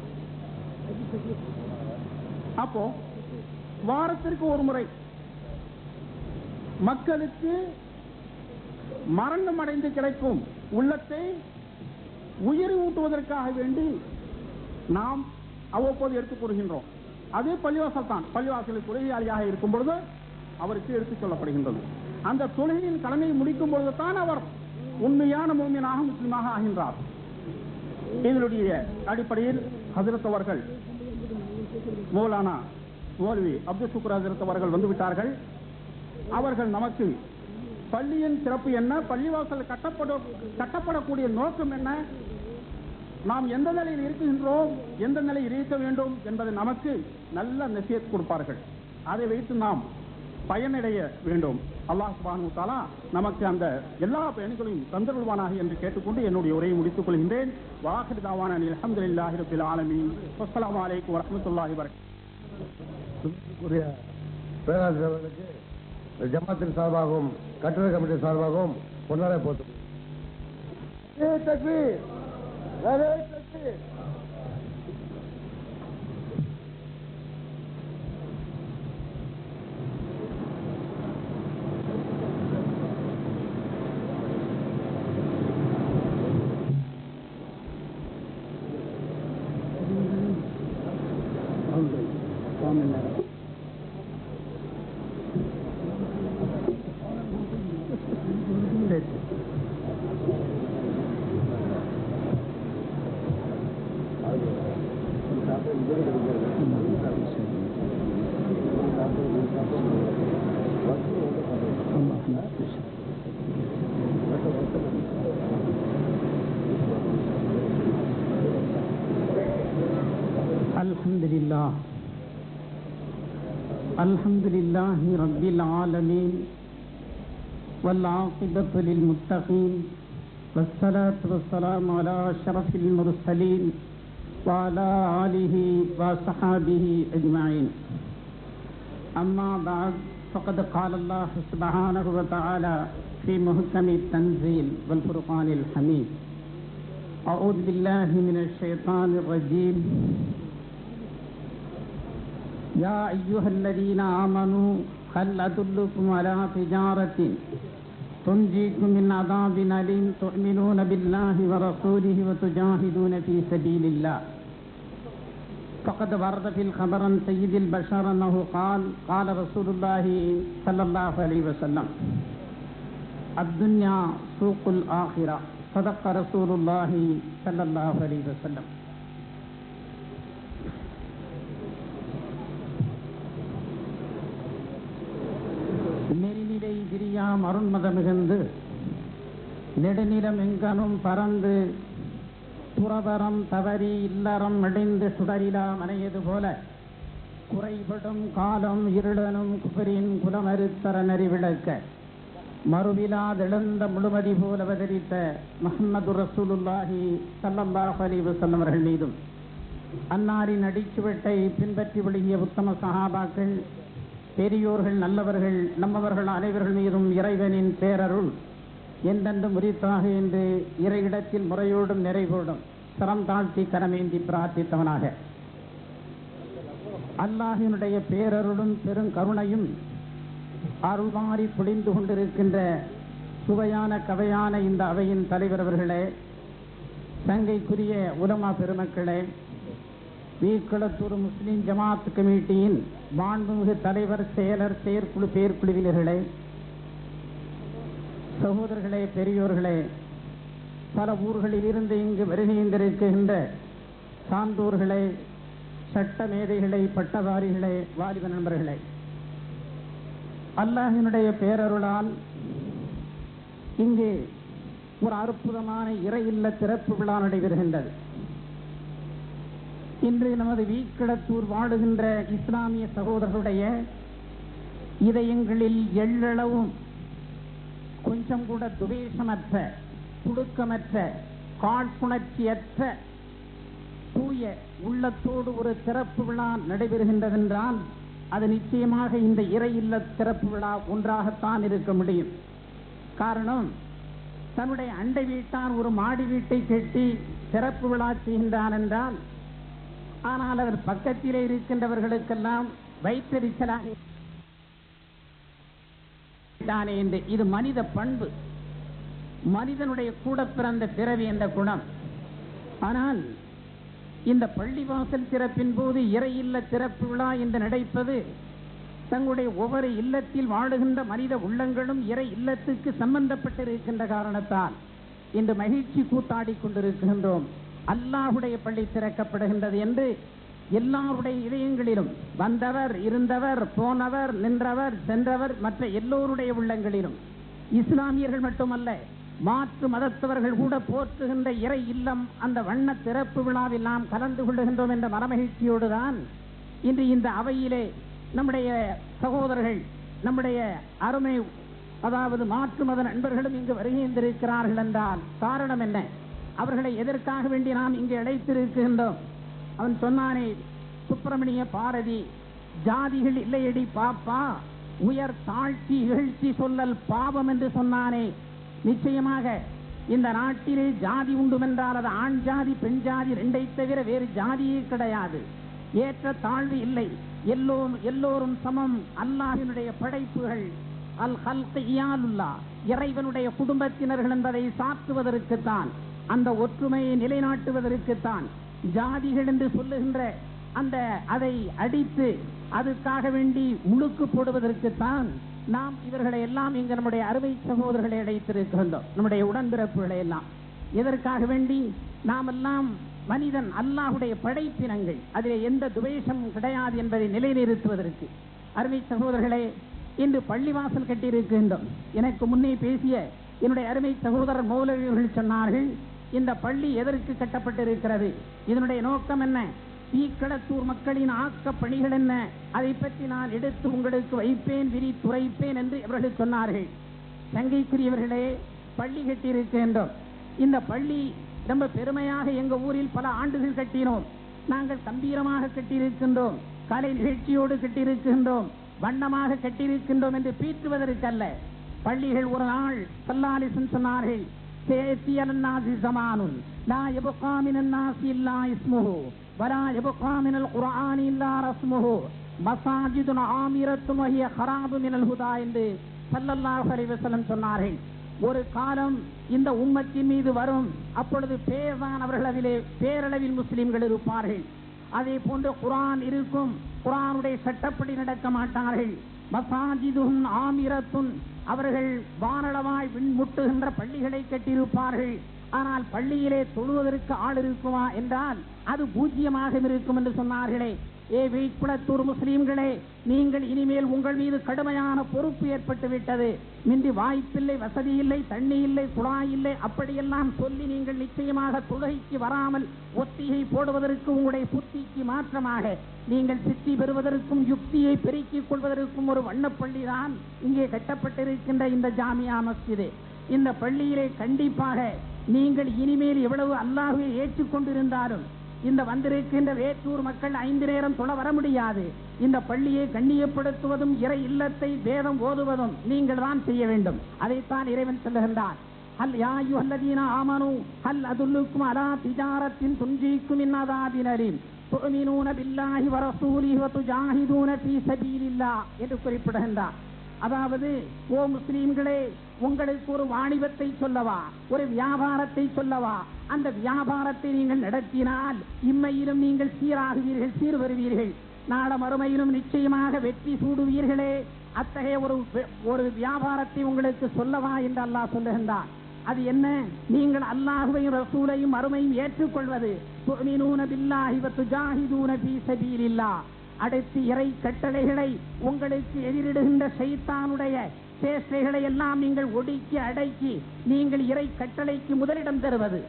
அப்போ வாரத்திற்கு ஒரு முறை மக்களுக்கு மரணம் அடைந்து கிடைக்கும் உள்ளத்தை உயிர் ஊட்டுவதற்காக வேண்டி நாம் அவ்வப்போது எடுத்துக் கூறுகின்றோம். அதே பள்ளிவாசல் தான். பள்ளிவாசலில் தொழுகையாளியாக இருக்கும் பொழுது அவருக்கு எடுத்துச் சொல்லப்படுகின்றது. அந்த தொழுகையின் கடமையை முடிக்கும் பொழுது தான் அவர் உண்மையான மூமினாக முஸ்லிமாக ஆகின்றார். இதனுடைய அடிப்படையில் ஹஜ்ரத் அவர்கள் மௌலானா மௌலவி அப்துல் சுக்ர் ஹஜ்ரத் அவர்கள் வந்துவிட்டார்கள். அவர்கள் நமக்கு பள்ளியின் சிறப்பு என்ன, பள்ளிவாசல் கட்டப்படக்கூடிய நோக்கம் என்ன, நாம் எந்த நிலையில் இருக்கின்றோம், எந்த நிலையில் இருக்க வேண்டும் என்பதை நமக்கு நல்ல நசியத் கொடுப்பார்கள். அதை வைத்து நாம் பயனடைய வேண்டும். அல்லாஹ் சுப்ஹானஹு வ தஆலா நமக்கு அந்த எல்லா பயன்களையும் தந்தருள்வானாக என்று கேட்டுக்கொண்டு என்னுடைய உரையை முடித்துக் கொள்கின்றேன். வாஹிர் தாவானா அல்ஹம்துலில்லாஹி ரப்பில் ஆலமீன். அஸ்ஸலாமு அலைக்கும் வ ரஹ்மத்துல்லாஹி வ பரகாத்துஹு. பேராசிரியர்களுக்கு ஜமாத்தின் சார்பாகவும் கட்டட கமிட்டி சார்பாகவும் பொன்னாடை போட்டு தக்பீர், நாரே தக்பீர். அல்ஹம்துலில்லாஹி ரப்பில் ஆலமீன் والعاقبة للمتقين والصلاة والسلام على أشرف المرسلين وعلى آله وصحابه أجمعين أما بعد فقد قال الله سبحانه وتعالى في محكم التنزيل والفرقان الحميد أعوذ بالله من الشيطان الرجيم يا أيها الذين آمنوا هل أدلكم على تجارة تنجيكم من عذاب أليم تؤمنون بالله ورسوله وتجاهدون في سبيل الله فقد ورد في الخبر عن سيد البشر أنه قال رسول الله صلى الله عليه وسلم الدنيا سوق الآخرة صدق رسول الله صلى الله عليه وسلم. நெறிநிலை விரியாம் அருண்மத மிகுந்து நெடுநிலம் எங்கனும் பறந்து துறவரம் தவறி இல்லறம் அடைந்து சுடரிலா மனையது போல குறைபடும் காலம் இருளனும் குபரின் குலமறுத்தர நெறிவிளக்க மறுவிலாதெழுந்த முழுமதி போல் அவதரித்த முஹம்மது ரசூலுல்லாஹி ஸல்லல்லாஹு அலைஹி வஸல்லம் அவர்கள் மீதும் அன்னாரின் அடிச்சுவட்டை பின்பற்றி விளங்கிய உத்தம சஹாபாக்கள் பெரியோர்கள் நல்லவர்கள் நம்மவர்கள் அனைவர்கள் மீதும் இறைவனின் பேரருள் என்றென்று முறித்தாக என்று இறையிடத்தில் முறையோடும் நிறைவோடும் சிரம் தாழ்த்தி கரமேந்தி பிரார்த்தித்தவனாக அல்லாஹினுடைய பேரருளும் பெருங்கருணையும் அருள்மாறி பொழிந்து கொண்டிருக்கின்ற சுவையான கவையான இந்த அவையின் தலைவர் அவர்களே, சங்கைக்குரிய உலமா பெருமக்களே, வீக்களத்தூர் முஸ்லிம் ஜமாத் கமிட்டியின் மாண்புமிகு தலைவர் செயலர் செயற்குழு பேர்குழுவினர்களே, சகோதரர்களே, பெரியோர்களே, பல ஊர்களில் இருந்து இங்கு வருகின்றிருக்கின்ற சான்றோர்களே, சட்ட மேதைகளே, பட்டதாரிகளே, வாலிப நண்பர்களே, அல்லாஹினுடைய பேரருளால் இங்கு ஒரு அற்புதமான இறை இல்ல திறப்பு விழா நடைபெறுகின்றது. இன்று நமது வீக்களத்தூர் வாழுகின்ற இஸ்லாமிய சகோதரர்களுடைய இதயங்களில் எள்ளளவும் கொஞ்சம் கூட துவேஷமற்ற, துடுக்கமற்ற, காழ்ப்புணர்ச்சியற்ற தூய உள்ளத்தோடு ஒரு திறப்பு விழா நடைபெறுகின்றதென்றால் அது நிச்சயமாக இந்த இறை இல்ல திறப்பு விழா ஒன்றாகத்தான் இருக்க முடியும். காரணம், தன்னுடைய அண்டை வீட்டான் ஒரு மாடி வீட்டை கட்டி திறப்பு விழா செய்கின்றான் என்றால், ஆனால் அவர் பக்கத்திலே இருக்கின்றவர்களுக்கெல்லாம் வயிற்றெரிச்சலாக என்று இது மனித பண்பு, மனிதனுடைய கூட பிறந்த பிறவி என்ற குணம். ஆனால் இந்த பள்ளிவாசல் திறப்பின் போது இறை இல்ல திறப்பு விழா என்று நடைப்பது தங்களுடைய ஒவ்வொரு இல்லத்தில் வாழுகின்ற மனித உள்ளங்களும் இறை இல்லத்துக்கு சம்பந்தப்பட்டிருக்கின்ற காரணத்தால் இன்று மகிழ்ச்சி கூத்தாடி கொண்டிருக்கின்றோம். அல்லாஹுடைய பள்ளி திறக்கப்படுகின்றது என்று எல்லாருடைய இதயங்களிலும், வந்தவர், இருந்தவர், போனவர், நின்றவர், சென்றவர், மற்ற எல்லோருடைய உள்ளங்களிலும், இஸ்லாமியர்கள் மட்டுமல்ல மாற்று மதத்தவர்கள் கூட போற்றுகின்ற இறை இல்லம் அந்த வண்ண திறப்பு விழாவில் நாம் கலந்து கொள்ளுகின்றோம் என்ற மனமகிழ்ச்சியோடு தான் இன்று இந்த அவையிலே நம்முடைய சகோதரர்கள், நம்முடைய அருமை, அதாவது மாற்று மத நண்பர்களும் இங்கு வருகின்றிருக்கிறார்கள் என்றால் காரணம் என்ன? அவர்களை எதற்காக வேண்டி நாம் இங்கு அழைத்திருக்கின்றோம்? அவன் சொன்னானே, சுப்பிரமணிய பாரதி, ஜாதிகள் இல்லையடி பாப்பா, உயர் தாழ்ச்சி இகழ்ச்சி சொல்லல் பாவம் என்று சொன்னானே. நிச்சயமாக இந்த நாட்டிலே ஜாதி உண்டுமென்றால் அது ஆண் ஜாதி பெண் ஜாதி ரெண்டை தவிர வேறு ஜாதியே கிடையாது. ஏற்ற தாழ்வு இல்லை, எல்லோரும் சமம். அல்லாஹ்வினுடைய படைப்புகள், அல் ஹல்க் இயாலுல்லா, இறைவனுடைய குடும்பத்தினர்கள் என்பதை சாற்றுவதற்குத்தான், அந்த ஒற்றுமையை நிலைநாட்டுவதற்குத்தான் ஜாதிகள் என்று சொல்லுகின்ற அந்த அதை அடித்து அதுக்காக வேண்டி முழுக்கு போடுவதற்குத்தான் நாம் இவர்களை எல்லாம் இங்கு நம்முடைய அறுவை சகோதரர்களை அழைத்திருக்கின்றோம், நம்முடைய உடன்பிறப்புகளை எல்லாம். இதற்காக வேண்டி நாம் எல்லாம் மனிதன் அல்லாஹுடைய படைப்பினங்கள், அதிலே எந்த துவேஷமும் கிடையாது என்பதை நிலைநிறுத்துவதற்கு. அருமை சகோதரர்களே, இன்று பள்ளிவாசல் கட்டியிருக்கின்றோம். எனக்கு முன்னே பேசிய என்னுடைய அருமை சகோதரர் மௌலவியர்கள் சொன்னார்கள், இந்த பள்ளி எதற்கு கட்டப்பட்டிருக்கிறது, இதனுடைய நோக்கம் என்ன, தீக்களத்தூர் மக்களின் ஆக்க பணிகள் என்ன, அதை பற்றி நான் எடுத்து உங்களுக்கு வைப்பேன், விரித்துரைப்பேன் என்று இவர்கள் சொன்னார்கள். சங்கைக்குரியவர்களே, பள்ளி கட்டியிருக்கின்றோம். இந்த பள்ளி ரொம்ப பெருமையாக எங்க ஊரில் பல ஆண்டுகள் கட்டினோம். நாங்கள் கம்பீரமாக கட்டியிருக்கின்றோம், கலை நிகழ்ச்சியோடு கட்டியிருக்கின்றோம், வண்ணமாக கட்டியிருக்கின்றோம் என்று பீற்றுவதற்கல்ல. பள்ளிகள் ஒரு நாள் ஸல்லல்லாஹு சொன்னார்கள், லா யப்கா மினன் நாஸி இல்லா இஸ்முஹு வலா யப்கா மினல் குர்ஆனி இல்லா ரஸ்முஹு மஸாஜிதுன் ஆமிரத்துன் வஹிய ஹராபு மினல் ஹுதா என்று ஸல்லல்லாஹு அலைஹி வஸல்லம் சொன்னார்கள். ஒரு காலம் இந்த உம்மத்தின் மீது வரும், அப்பொழுது பேர்தான் அவர்கள் அதிலே பேரளவில் முஸ்லிம்கள் இருப்பார்கள். அதே போன்று குர்ஆன் இருக்கும், குர்ஆனுடைய சட்டப்படி நடக்க மாட்டார்கள். மஸாஜிதுன் ஆமிரத்துன், அவர்கள் வானளவாய் விண்முட்டுகின்ற பள்ளிகளை கட்டியிருப்பார்கள். ஆனால் பள்ளியிலே தொழுவதற்கு ஆள் இருக்குமா என்றால் அது பூஜ்யமாக இருக்கும் என்று சொன்னார்களே. ஏ வீட்குளத்தூர் முஸ்லீம்களே, நீங்கள் இனிமேல் உங்கள் மீது கடுமையான பொறுப்பு ஏற்பட்டு விட்டது. மின்றி வாய்ப்பில்லை, வசதி இல்லை, தண்ணி இல்லை, குழாய் இல்லை, அப்படியெல்லாம் சொல்லி நீங்கள் நிச்சயமாக தொழுகைக்கு வராமல் ஒத்திகை போடுவதற்கு உங்களுடைய புத்திக்கு மாற்றமாக நீங்கள் சித்தி பெறுவதற்கும் யுக்தியை பெருக்கிக் கொள்வதற்கும் ஒரு வண்ணப்பள்ளி தான் இங்கே கட்டப்பட்டிருக்கின்ற இந்த ஜாமியா மஸ்ஜிது. இந்த பள்ளியிலே கண்டிப்பாக நீங்கள் இனிமேல் எவ்வளவு அல்லாஹ்வை ஏற்றுக்கொண்டிருந்தாலும் இந்த வந்திருக்கின்ற வேற்றூர் மக்கள் 5 நேரம் தொழ வர முடியாது. இந்த பள்ளியை கண்ணியப்படுத்துவதும் இறை இல்லத்தை வேதம் ஓதுவதும் நீங்கள் தான் செய்ய வேண்டும். அதைத்தான் இறைவன் சொல்லுகின்றார், ஹல் யா அய்யுஹல்லதீன ஆமனூ ஹல் அதுல்லுக்கும் அலா திஜாரத்தின் துன்ஜீக்கும் மின் அஸாபின் அலீம் துஅ்மினூன பில்லாஹி வ ரசூலிஹி வ துஜாஹிதூன ஃபீ ஸபீலில்லாஹ் என்று குறிப்பிடுகின்றார். அதாவது, ஓ முஸ்லீம்களே, உங்களுக்கு ஒரு வாணிபத்தை சொல்லவா, ஒரு வியாபாரத்தை சொல்லவா, அந்த வியாபாரத்தை நீங்கள் நடத்தினால் இம்மையிலும் நீங்கள் சீராகுவீர்கள், சீர் வருவீர்கள், நாள மறுமையிலும் நிச்சயமாக வெற்றி சூடுவீர்களே. அத்தகைய ஒரு வியாபாரத்தை உங்களுக்கு சொல்லவா என்று அல்லாஹ் சொல்லுகின்றார். அது என்ன? நீங்கள் அல்லாஹ்வையும் ரசூலையும் மறுமையும் ஏற்றுக்கொள்வது. துஅ்மினூன பில்லாஹி வ துஜாஹிதூன ஃபீ ஸபீலில்லாஹ். அடுத்து இறை கட்டளைகளை, உங்களுக்கு எதிரிடுகின்ற ஷைத்தானுடைய சேஷ்டைகளை எல்லாம் நீங்கள் ஒடுக்கி அடக்கி நீங்கள் இறை கட்டளைக்கு முதலிடம் தருவது.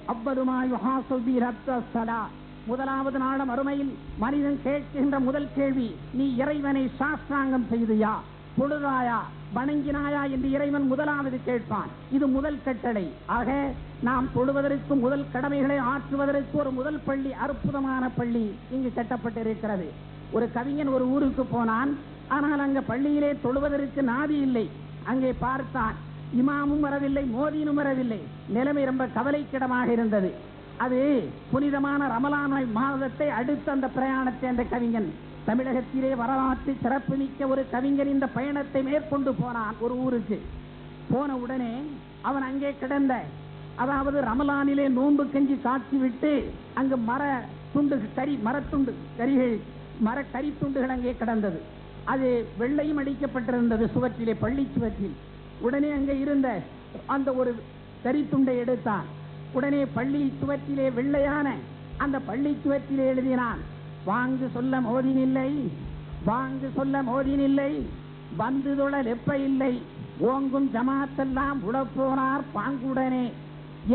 முதலாவது நாள் மறுமையில் மனிதன் கேட்கின்ற முதல் கேள்வி, நீ இறைவனை சாஸ்திராங்கம் செய்தியா, தொழுதாயா, வணங்கினாயா என்று இறைவன் முதலாவது கேட்பான். இது முதல் கட்டளை. ஆக நாம் தொழுவதற்கு முதல் கடமைகளை ஆற்றுவதற்கு ஒரு முதல் பள்ளி, அற்புதமான பள்ளி இங்கு கட்டப்பட்டிருக்கிறது. ஒரு கவிஞன் ஒரு ஊருக்கு போனான். ஆனால் அங்க பள்ளியிலே தொழுவதற்கு நாதி இல்லை. அங்கே பார்த்தான், இமாமும் வரவில்லை, மோதினும் வரவில்லை. நிலைமை ரொம்ப கவலைக்கிடமாக இருந்தது. அது புனிதமான ரமலான் மாதத்தை அடுத்த அந்த பிரயாணத்தை அந்த கவிஞன், தமிழகத்திலே வரலாற்று சிறப்புமிக்க ஒரு கவிஞன் இந்த பயணத்தை மேற்கொண்டு போனான் ஒரு ஊருக்கு. போன உடனே அவன் அங்கே கிடந்த, அதாவது ரமலானிலே நோன்பு கஞ்சி காட்சி விட்டு அங்கு மரத்துண்டு கரிகள், மரக்கறி துண்டுகள் அங்கே கிடந்தது. அது வெள்ளையும் அடிக்கப்பட்டிருந்தது சுவற்றிலே, பள்ளி சுவற்றில். உடனே அங்கே இருந்த அந்த ஒரு கரித்துண்டை எடுத்தான். உடனே பள்ளி சுவற்றிலே வெள்ளையான அந்த பள்ளி சுவற்றிலே எழுதினான், வாங்கு சொல்ல மோதினில்லை, வாங்கு சொல்ல மோதினில்லை, வந்து தொழல் எப்ப இல்லை, ஓங்கும் ஜமாத்தெல்லாம் உடப்போனார் பாங்குடனே,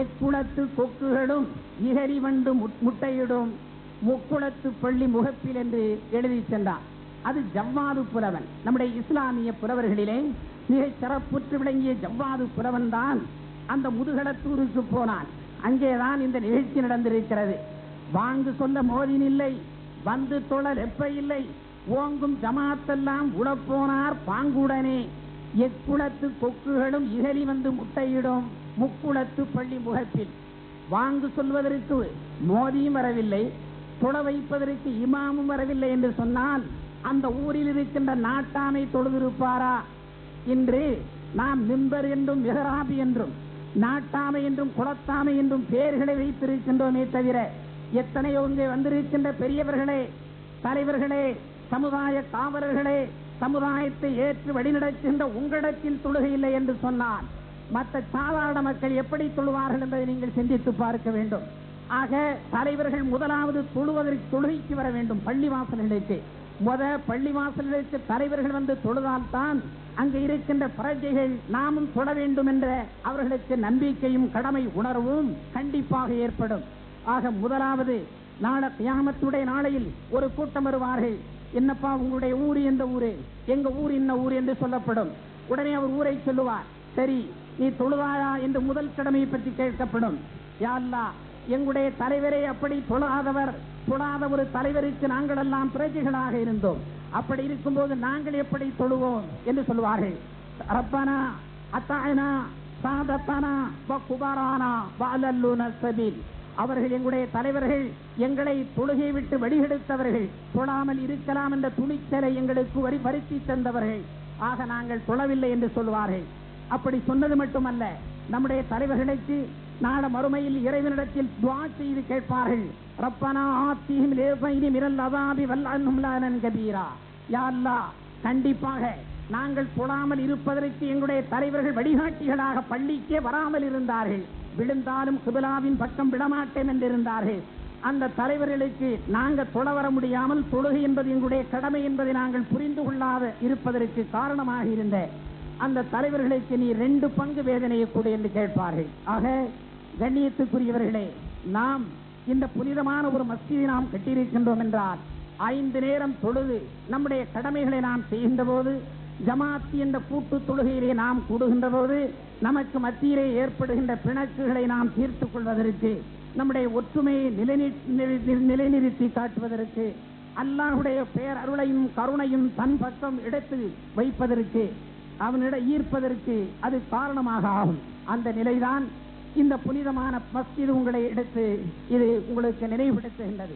எக்குளத்து கொக்குகளும் இகரி வண்டு முட்டையிடும் முக்குளத்து பள்ளி முகப்பில் என்று எழுதி சென்றார். அது ஜவ்வாது புலவன். நம்முடைய இஸ்லாமிய புலவர்களிலே மிக சிறப்புற்று விளங்கிய ஜவ்வாது புலவன் தான் அந்த முதுகளத்தூருக்கு போனான். அங்கேதான் இந்த நிகழ்ச்சி நடந்திருக்கிறது. வாங்கு சொல்ல மோதினில்லை, வந்து தொழல் எப்ப இல்லை, ஓங்கும் ஜமாத்தெல்லாம் உடப்போனார் பாங்குடனே, எக்குளத்து கொக்குகளும் இகலி வந்து முட்டையிடும் முக்குளத்து பள்ளி முகப்பில். வாங்கு சொல்வதற்கு மோதியும் வரவில்லை, தொழ வைப்பதற்கு இமாமும் வரவில்லை என்று சொன்னால் அந்த ஊரில் இருக்கின்ற நாட்டாமை தொழுதிருப்பாரா? இன்று நாம் மிம்பர் என்றும் மிஹராபி என்றும் நாட்டாமை என்றும் குளத்தாமை என்றும் பெயர்களை வைத்திருக்கின்றோமே தவிர, எத்தனையோ இங்கே வந்திருக்கின்ற பெரியவர்களே, தலைவர்களே, சமுதாய காவலர்களே, சமுதாயத்தை ஏற்று வழிநடத்துகின்ற உங்களிடத்தில் தொழுகை இல்லை என்று சொன்னால் மற்ற சாதாரண மக்கள் எப்படி தொழுவார்கள் என்பதை நீங்கள் சிந்தித்து பார்க்க வேண்டும். ஆக தலைவர்கள் முதலாவது தொழுகைக்கு வர வேண்டும். பள்ளிவாசல்களுக்கு பள்ளிவாசல்களுக்கு தலைவர்கள் வந்து தொழுதால்தான் அங்கு இருக்கின்ற பிரஜைகள் நாமும் தொழ வேண்டும் என்ற அவர்களுக்கு நம்பிக்கையும் கடமை உணர்வும் கண்டிப்பாக ஏற்படும். ஆக முதலாவது நாளை கியாமத்துடைய நாளையில் ஒரு கூட்டம் வருவார்கள். என்னப்பா உங்களுடைய ஊர் எந்த ஊரு? எங்க ஊர் இன்ன ஊர் என்று சொல்லப்படும். உடனே அவர் ஊரை சொல்லுவார். சரி, நீ தொழுதாயா என்று முதல் கடமையை பற்றி கேட்கப்படும். யா அல்லாஹ், எங்களுடைய தலைவரே அப்படி தொழாத ஒரு தலைவருக்கு நாங்கள் எல்லாம் பிரஜைகளாக இருந்தோம். அப்படி இருக்கும்போது நாங்கள் எப்படி தொழுவோம் என்று சொல்லுவார்கள். ரப்பனா அத்தானா சாதத்தானா குபாரானா பாலல்லூன சபீல். அவர்கள் எங்களுடைய தலைவர்கள் எங்களை தொழுகை விட்டு வழிகெடுத்தவர்கள், தொழாமல் இருக்கலாம் என்ற துணிச்சலை எங்களுக்கு வருத்தி தந்தவர்கள். ஆக நாங்கள் தொழவில்லை என்று சொல்லுவார்கள். அப்படி சொன்னது மட்டுமல்ல, நம்முடைய தலைவர்களுக்கு நாள மறுமையில் இறைவனிடத்தில் துஆ செய்து கேட்பார்கள். ரப்பனா ஆத்திஹிம் லேஸைனி மினல் அஸாபி வல்அன்ஹும் லஅனன் கபீரா. யா அல்லாஹ், கண்டிப்பாக நாங்கள் தொழாமல் இருப்பதற்கு எங்களுடைய தலைவர்கள் வழிகாட்டிகளாக பள்ளிக்கே வராமல் இருந்தார்கள். விழுந்தாலும் கிபிலாவின் பக்கம் விடமாட்டேன் என்றிருந்தார்கள். அந்த தலைவர்களுக்கு நாங்கள் தொழ வர முடியாமல் தொழுகை என்பது எங்களுடைய கடமை என்பதை நாங்கள் புரிந்து கொள்ளாத இருப்பதற்கு காரணமாக இருந்த அந்த தலைவர்களுக்கு நீ 2 பங்கு வேதனையை கொடு என்று கேட்பார்கள். ஆக கண்ணியத்துக்குரியவர்களே, நாம் இந்த புனிதமான ஒரு மஸ்ஜிதை நாம் கட்டியிருக்கின்றோம் என்றால் 5 நேரம் தொழுது நம்முடைய கடமைகளை நாம் செய்கின்ற போது, ஜமாத் என்ற கூட்டு தொழுகையிலே நாம் கூடுகின்ற போது, நமக்கு மத்தியிலே ஏற்படுகின்ற பிணக்குகளை நாம் தீர்த்துக் கொள்வதற்கு, நம்முடைய ஒற்றுமையை நிலைநிறுத்தி காட்டுவதற்கு, அல்லாஹ்வுடைய பேரருளையும் கருணையும் தன் பக்கம் எடுத்து வைப்பதற்கு, அவனிடம் ஈர்ப்பதற்கு அது காரணமாக ஆகும். அந்த நிலைதான் இந்த புனிதமான மஸ்ஜித் உங்களை எடுத்து இது உங்களுக்கு நினைவுபடுத்துகின்றது.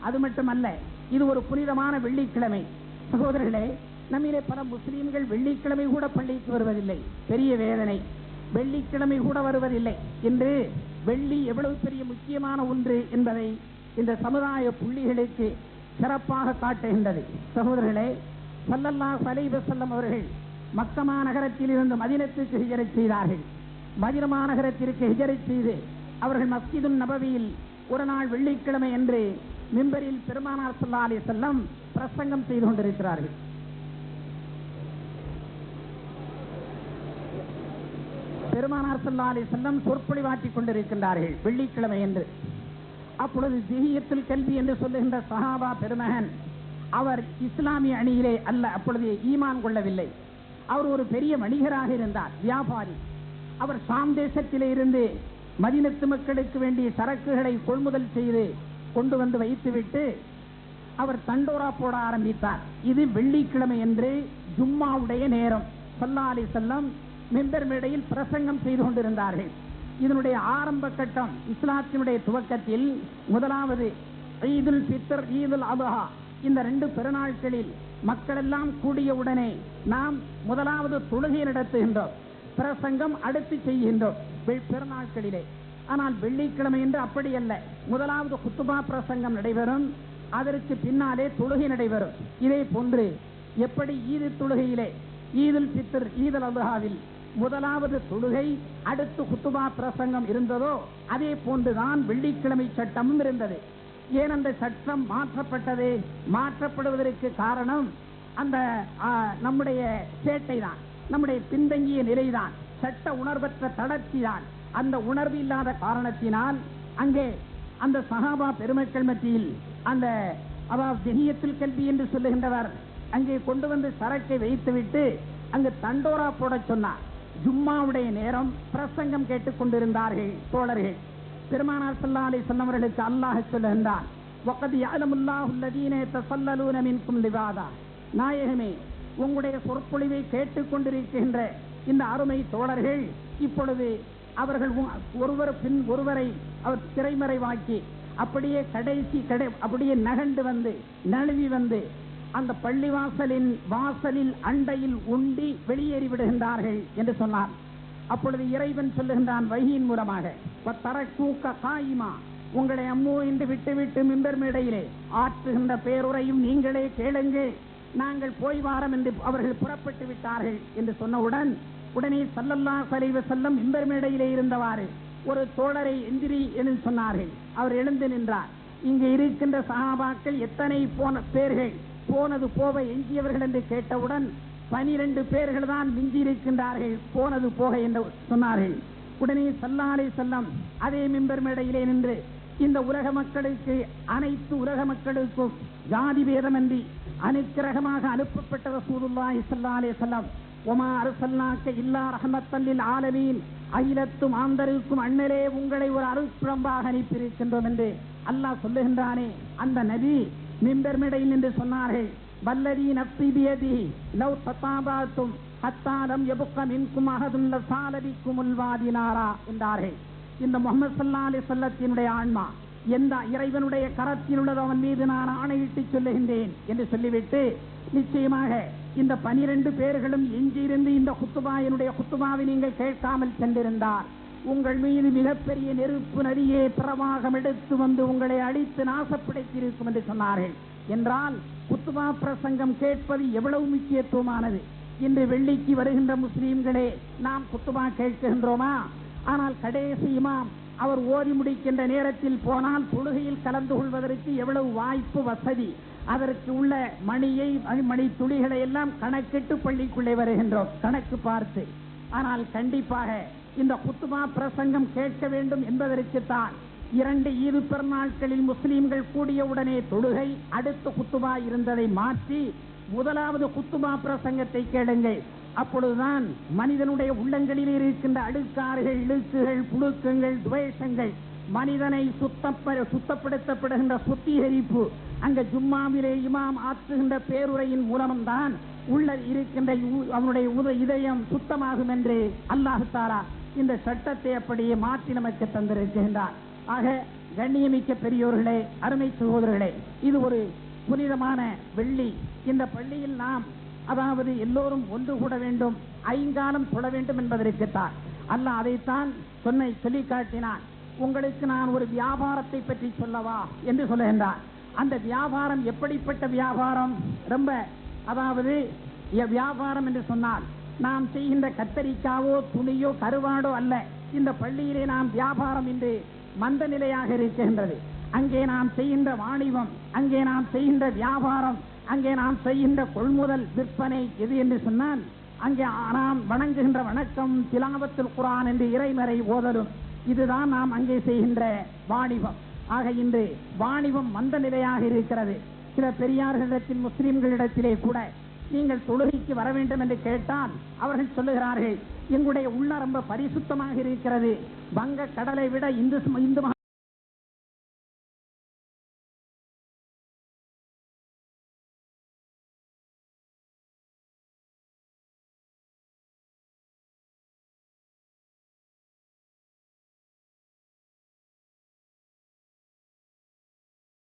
அது மட்டுமல்ல, இது ஒரு புனிதமான வெள்ளிக்கிழமை. சகோதரர்களே, நம்மிலே பல முஸ்லீம்கள் வெள்ளிக்கிழமை கூட பள்ளிக்கு வருவதில்லை. பெரிய வேதனை. வெள்ளிக்கிழமை கூட வருவதில்லை. இன்று வெள்ளி எவ்வளவு பெரிய முக்கியமான ஒன்று என்பதை இந்த சமுதாய புள்ளிகளுக்கு சிறப்பாக காட்டுகின்றது. சகோதரர்களே, ஸல்லல்லாஹு அலைஹி வஸல்லம் அவர்கள் மக்கமா நகரத்தில் இருந்து மதீனத்துக்கு ஹிஜ்ரத் செய்தார்கள். மதீனா நகரத்திற்கு ஹிஜ்ரத் செய்து அவர்கள் மஸ்ஜிதுன் நபவியில் ஒரு நாள் வெள்ளிக்கிழமை என்று மிம்பரில் பெருமானார் ஸல்லல்லாஹு அலைஹி வஸல்லம் பிரசங்கம் செய்து கொண்டிருக்கிறார்கள். பெருமானார் ஸல்லல்லாஹு அலைஹி வஸல்லம் சொற்பொழிவாற்றிக் கொண்டிருக்கின்றார்கள் வெள்ளிக்கிழமை என்று. அப்பொழுது திஹியத்துல் கல்வி என்று சொல்லுகின்ற சஹாபா பெருமகன், அவர் இஸ்லாமிய அணியிலே அல்ல, அப்பொழுது ஈமான் கொள்ளவில்லை. அவர் ஒரு பெரிய வணிகராக இருந்தார், வியாபாரி. அவர் ஷாம் தேசத்திலே இருந்து மதீனத்து மக்களுக்கு வேண்டிய சரக்குகளை கொள்முதல் செய்து கொண்டு வந்து வைத்துவிட்டு அவர் தண்டோரா போட ஆரம்பித்தார். இது வெள்ளிக்கிழமை என்று ஜும்மாவுடைய நேரம். ஸல்லல்லாஹு அலைஹி வஸல்லம் மிம்பர் மேடையில் பிரசங்கம் செய்து கொண்டிருந்தார்கள். இதனுடைய ஆரம்ப கட்டம், இஸ்லாத்தினுடைய துவக்கத்தில் முதலாவது ஈதுல் ஃபித்ர், ஈதுல் அத்ஹா, இந்த 2 பெருநாட்களில் மக்கள் எல்லாம் கூடிய உடனே நாம் முதலாவது தொழுகை நடத்துகின்றோம், பிரசங்கம் அடுத்து செய்கின்றோம் பெருநாட்களிலே. ஆனால் வெள்ளிக்கிழமை என்று அப்படி அல்ல. முதலாவது குத்துபா பிரசங்கம் நடைபெறும், அதற்கு பின்னாலே தொழுகை நடைபெறும். இதே போன்று எப்படி ஈது தொழுகையிலே ஈதுல் ஃபித்ர், ஈதுல் அத்ஹாவில் முதலாவது தொழுகை அடுத்து குத்துபா பிரசங்கம் இருந்ததோ, அதே போன்றுதான் வெள்ளிக்கிழமை சட்டமும் இருந்தது. ஏன் அந்த சட்டம் மாற்றப்பட்டது? மாற்றப்படுவதற்கு காரணம் அந்த நம்முடைய சேட்டை தான், நம்முடைய பின்தங்கிய நிலைதான், சட்ட உணர்வற்ற தளர்ச்சி தான். அந்த உணர்வு இல்லாத காரணத்தினால் அங்கே அந்த சஹாபா பெருமக்கள் மத்தியில் அந்த அதாவது திஹியத்துல் கல்வி என்று சொல்லுகின்றவர் அங்கே கொண்டு வந்து சரக்கை வைத்துவிட்டு அங்கு தண்டோரா போட சொன்னார். ஜும்மாவுடைய நேரம் பிரசங்கம் கேட்டுக் கொண்டிருந்தார்கள் தோழர்கள். பெருமானார் ஸல்லல்லாஹு அலைஹி வஸல்லம் அவர்களுக்கு அல்லாஹ் சொல்லுகின்றான், வகத் யஅலமுல்லாஹு அல்லதீன யதஸல்லலூன மின்கும் லிவாதா. நாயகமே, உங்களுடைய சொற்பொழிவை கேட்டுக் கொண்டிருக்கின்ற இந்த அருமை தோழர்கள் இப்பொழுது அவர்கள் ஒருவர் பின் ஒருவரை அவர் திரைமறைவாக்கி அப்படியே அப்படியே நகண்டு வந்து நழுவி வந்து அந்த பள்ளிவாசலின் வாசலில் அண்டையில் உண்டி வெளியேறி விடுகின்றார்கள் என்று சொன்னார். அப்பொழுது இறைவன் சொல்லுகின்றான் வஹீன் மூலமாக, உங்களை அம்மோ என்று விட்டுவிட்டு மிம்பர் மேடையிலே ஆற்றுகின்ற பேருரையும் நீங்களே கேளுங்கள், நாங்கள் போய் வாரம் என்று அவர்கள் புறப்பட்டு விட்டார்கள் என்று சொன்னவுடன் உடனே ஸல்லல்லாஹு அலைஹி வஸல்லம் மிம்பர் மேடையிலே இருந்தவாறு ஒரு தோழரை எந்திரி என்று சொன்னார்கள். அவர் எழுந்து நின்றார். இங்கு இருக்கின்ற சஹாபாக்கள் எத்தனை பேர்கள் போனது போக எஞ்சியவர்கள் என்று கேட்டவுடன் 12 பேர்கள் தான் மிஞ்சி இருக்கின்றார்கள் போனது போக என்று சொன்னார்கள். உடனே ஸல்லல்லாஹு அலைஹி வஸல்லம் அதே மிம்பர் மேடையிலே நின்று இந்த உலக மக்களுக்கு, அனைத்து உலக மக்களுக்கும் ஜாதி பேதமின்றி அனுக்கிரகமாக அனுப்பப்பட்ட ரசூலுல்லாஹி ஸல்லல்லாஹு அலைஹி வஸல்லம், வமா அர்ஸல்னாக இல்லா ரஹ்மத்தல் லில் ஆலமீன், அகிலத்தும் ஆந்தருக்கும் அண்ணலே உங்களை ஒரு அருட்புறம்பாக அனுப்பியிருக்கின்றோம் என்று அல்லாஹ் சொல்லுகின்றானே, அந்த நபி மிம்பர் மேடையில் நின்று சொன்னார்கள், வல்லதி நஃப்ஸி பியதிஹி லவ் ததாபாத்தும் ஹத்தா லம் யபுக்க மின்கும் அஹதுன் லஸாலபிக்குமுல் வாதி நாரா என்றார்கள். இந்த முஹம்மது ஸல்லல்லாஹு அலைஹி வஸல்லத்தினுடைய ஆன்மா எந்த இறைவனுடைய கரத்தில் உள்ளதோ அவன் மீது நான் ஆணையிட்டு சொல்லுகின்றேன் என்று சொல்லிவிட்டு, நிச்சயமாக இந்த 12 பேர்களும் எஞ்சியிருந்து இந்த என்னுடைய குத்துபாவை நீங்கள் கேட்காமல் சென்றிருந்தார் உங்கள் மீது மிகப்பெரிய நெருப்பு நதியே பிரவாகம் எடுத்து வந்து உங்களை அழித்து நாசப்படுத்தியிருக்கும் என்று சொன்னார்கள். என்றால் குத்துபா பிரசங்கம் கேட்பது எவ்வளவு முக்கியத்துவமானது. இன்று வெள்ளிக்கு வருகின்ற முஸ்லீம்களே நாம் குத்துபா கேட்கின்றோமா? ஆனால் கடைசி இமாம் அவர் ஓதி முடிக்கின்ற நேரத்தில் போனால் தொழுகையில் கலந்து கொள்வதற்கு எவ்வளவு வாய்ப்பு வசதி, அதற்கு உள்ள மணி துளிகளை எல்லாம் கணக்கிட்டு பள்ளிக்குள்ளே வருகின்றோம் கணக்கு பார்த்து. ஆனால் கண்டிப்பாக இந்த குத்துபா பிரசங்கம் கேட்க வேண்டும் என்பதற்குத்தான் 2 ஈது பெருநாட்களில் முஸ்லீம்கள் கூடியவுடனே தொழுகை, அடுத்த குத்துபா இருந்ததை மாற்றி முதலாவது குத்துபா பிரசங்கத்தை கேளுங்கள். அப்பொழுதுதான் மனிதனுடைய உள்ளங்களில் இருக்கின்ற அழுக்காறுகள், இழுக்குகள், புழுக்கங்கள், துவேஷங்கள், மனிதனை சுத்தப்படுத்தப்படுகின்ற சுத்திகரிப்பு அங்க ஜும்மாவிலே இமாம் ஆற்றுகின்ற பேருரையின் மூலம்தான் உள்ள இருக்கின்ற அவனுடைய இதயம் சுத்தமாகும் என்று அல்லாஹ் தஆலா இந்த சட்டத்தை அப்படியே மாற்றி நமக்கு தந்திருக்கின்றார். ஆக கண்ணியமிக்க பெரியோர்களே, அருமை சகோதரர்களே, இது ஒரு புனிதமான வெள்ளி. இந்த பள்ளியில் நாம் அதாவது எல்லோரும் ஒன்று கூட வேண்டும், ஐங்காலம் தொழ வேண்டும் என்பதற்குத்தான் அல்லாஹ் அதைத்தான் சொல்லி காட்டினான். உங்களுக்கு நான் ஒரு வியாபாரத்தை பற்றி சொல்லவா என்று சொல்லுகின்றான். அந்த வியாபாரம் எப்படிப்பட்ட வியாபாரம்? ரொம்ப அதாவது வியாபாரம் என்று சொன்னால் நாம் செய்கின்ற கத்தரிக்காவோ துணியோ கருவாடோ அல்ல. இந்த பள்ளியிலே நாம் வியாபாரம் என்று மந்த நிலையாக இருக்கின்றது. அங்கே நாம் செய்கின்ற வாணிபம், அங்கே நாம் செய்கின்ற வியாபாரம், அங்கே நாம் செய்கின்ற கொள்முதல் விற்பனை எது என்று சொன்னால் அங்கே நாம் வணங்குகின்ற வணக்கம், திலாவத்துல் குர்ஆன் என்று இறைமறை ஓதலும், இதுதான் நாம் அங்கே செய்கின்ற வாணிபம். ஆக இன்று வாணிபம் மந்த நிலையாக இருக்கிறது. சில பெரியார்களிடத்தில் முஸ்லிம்களிடத்திலே கூட நீங்கள் தொழுகைக்கு வர வேண்டும் என்று கேட்டால் அவர்கள் சொல்லுகிறார்கள், எங்களுடைய உள்ள ரொம்ப பரிசுத்தமாக இருக்கிறது, வங்க கடலை விட இந்து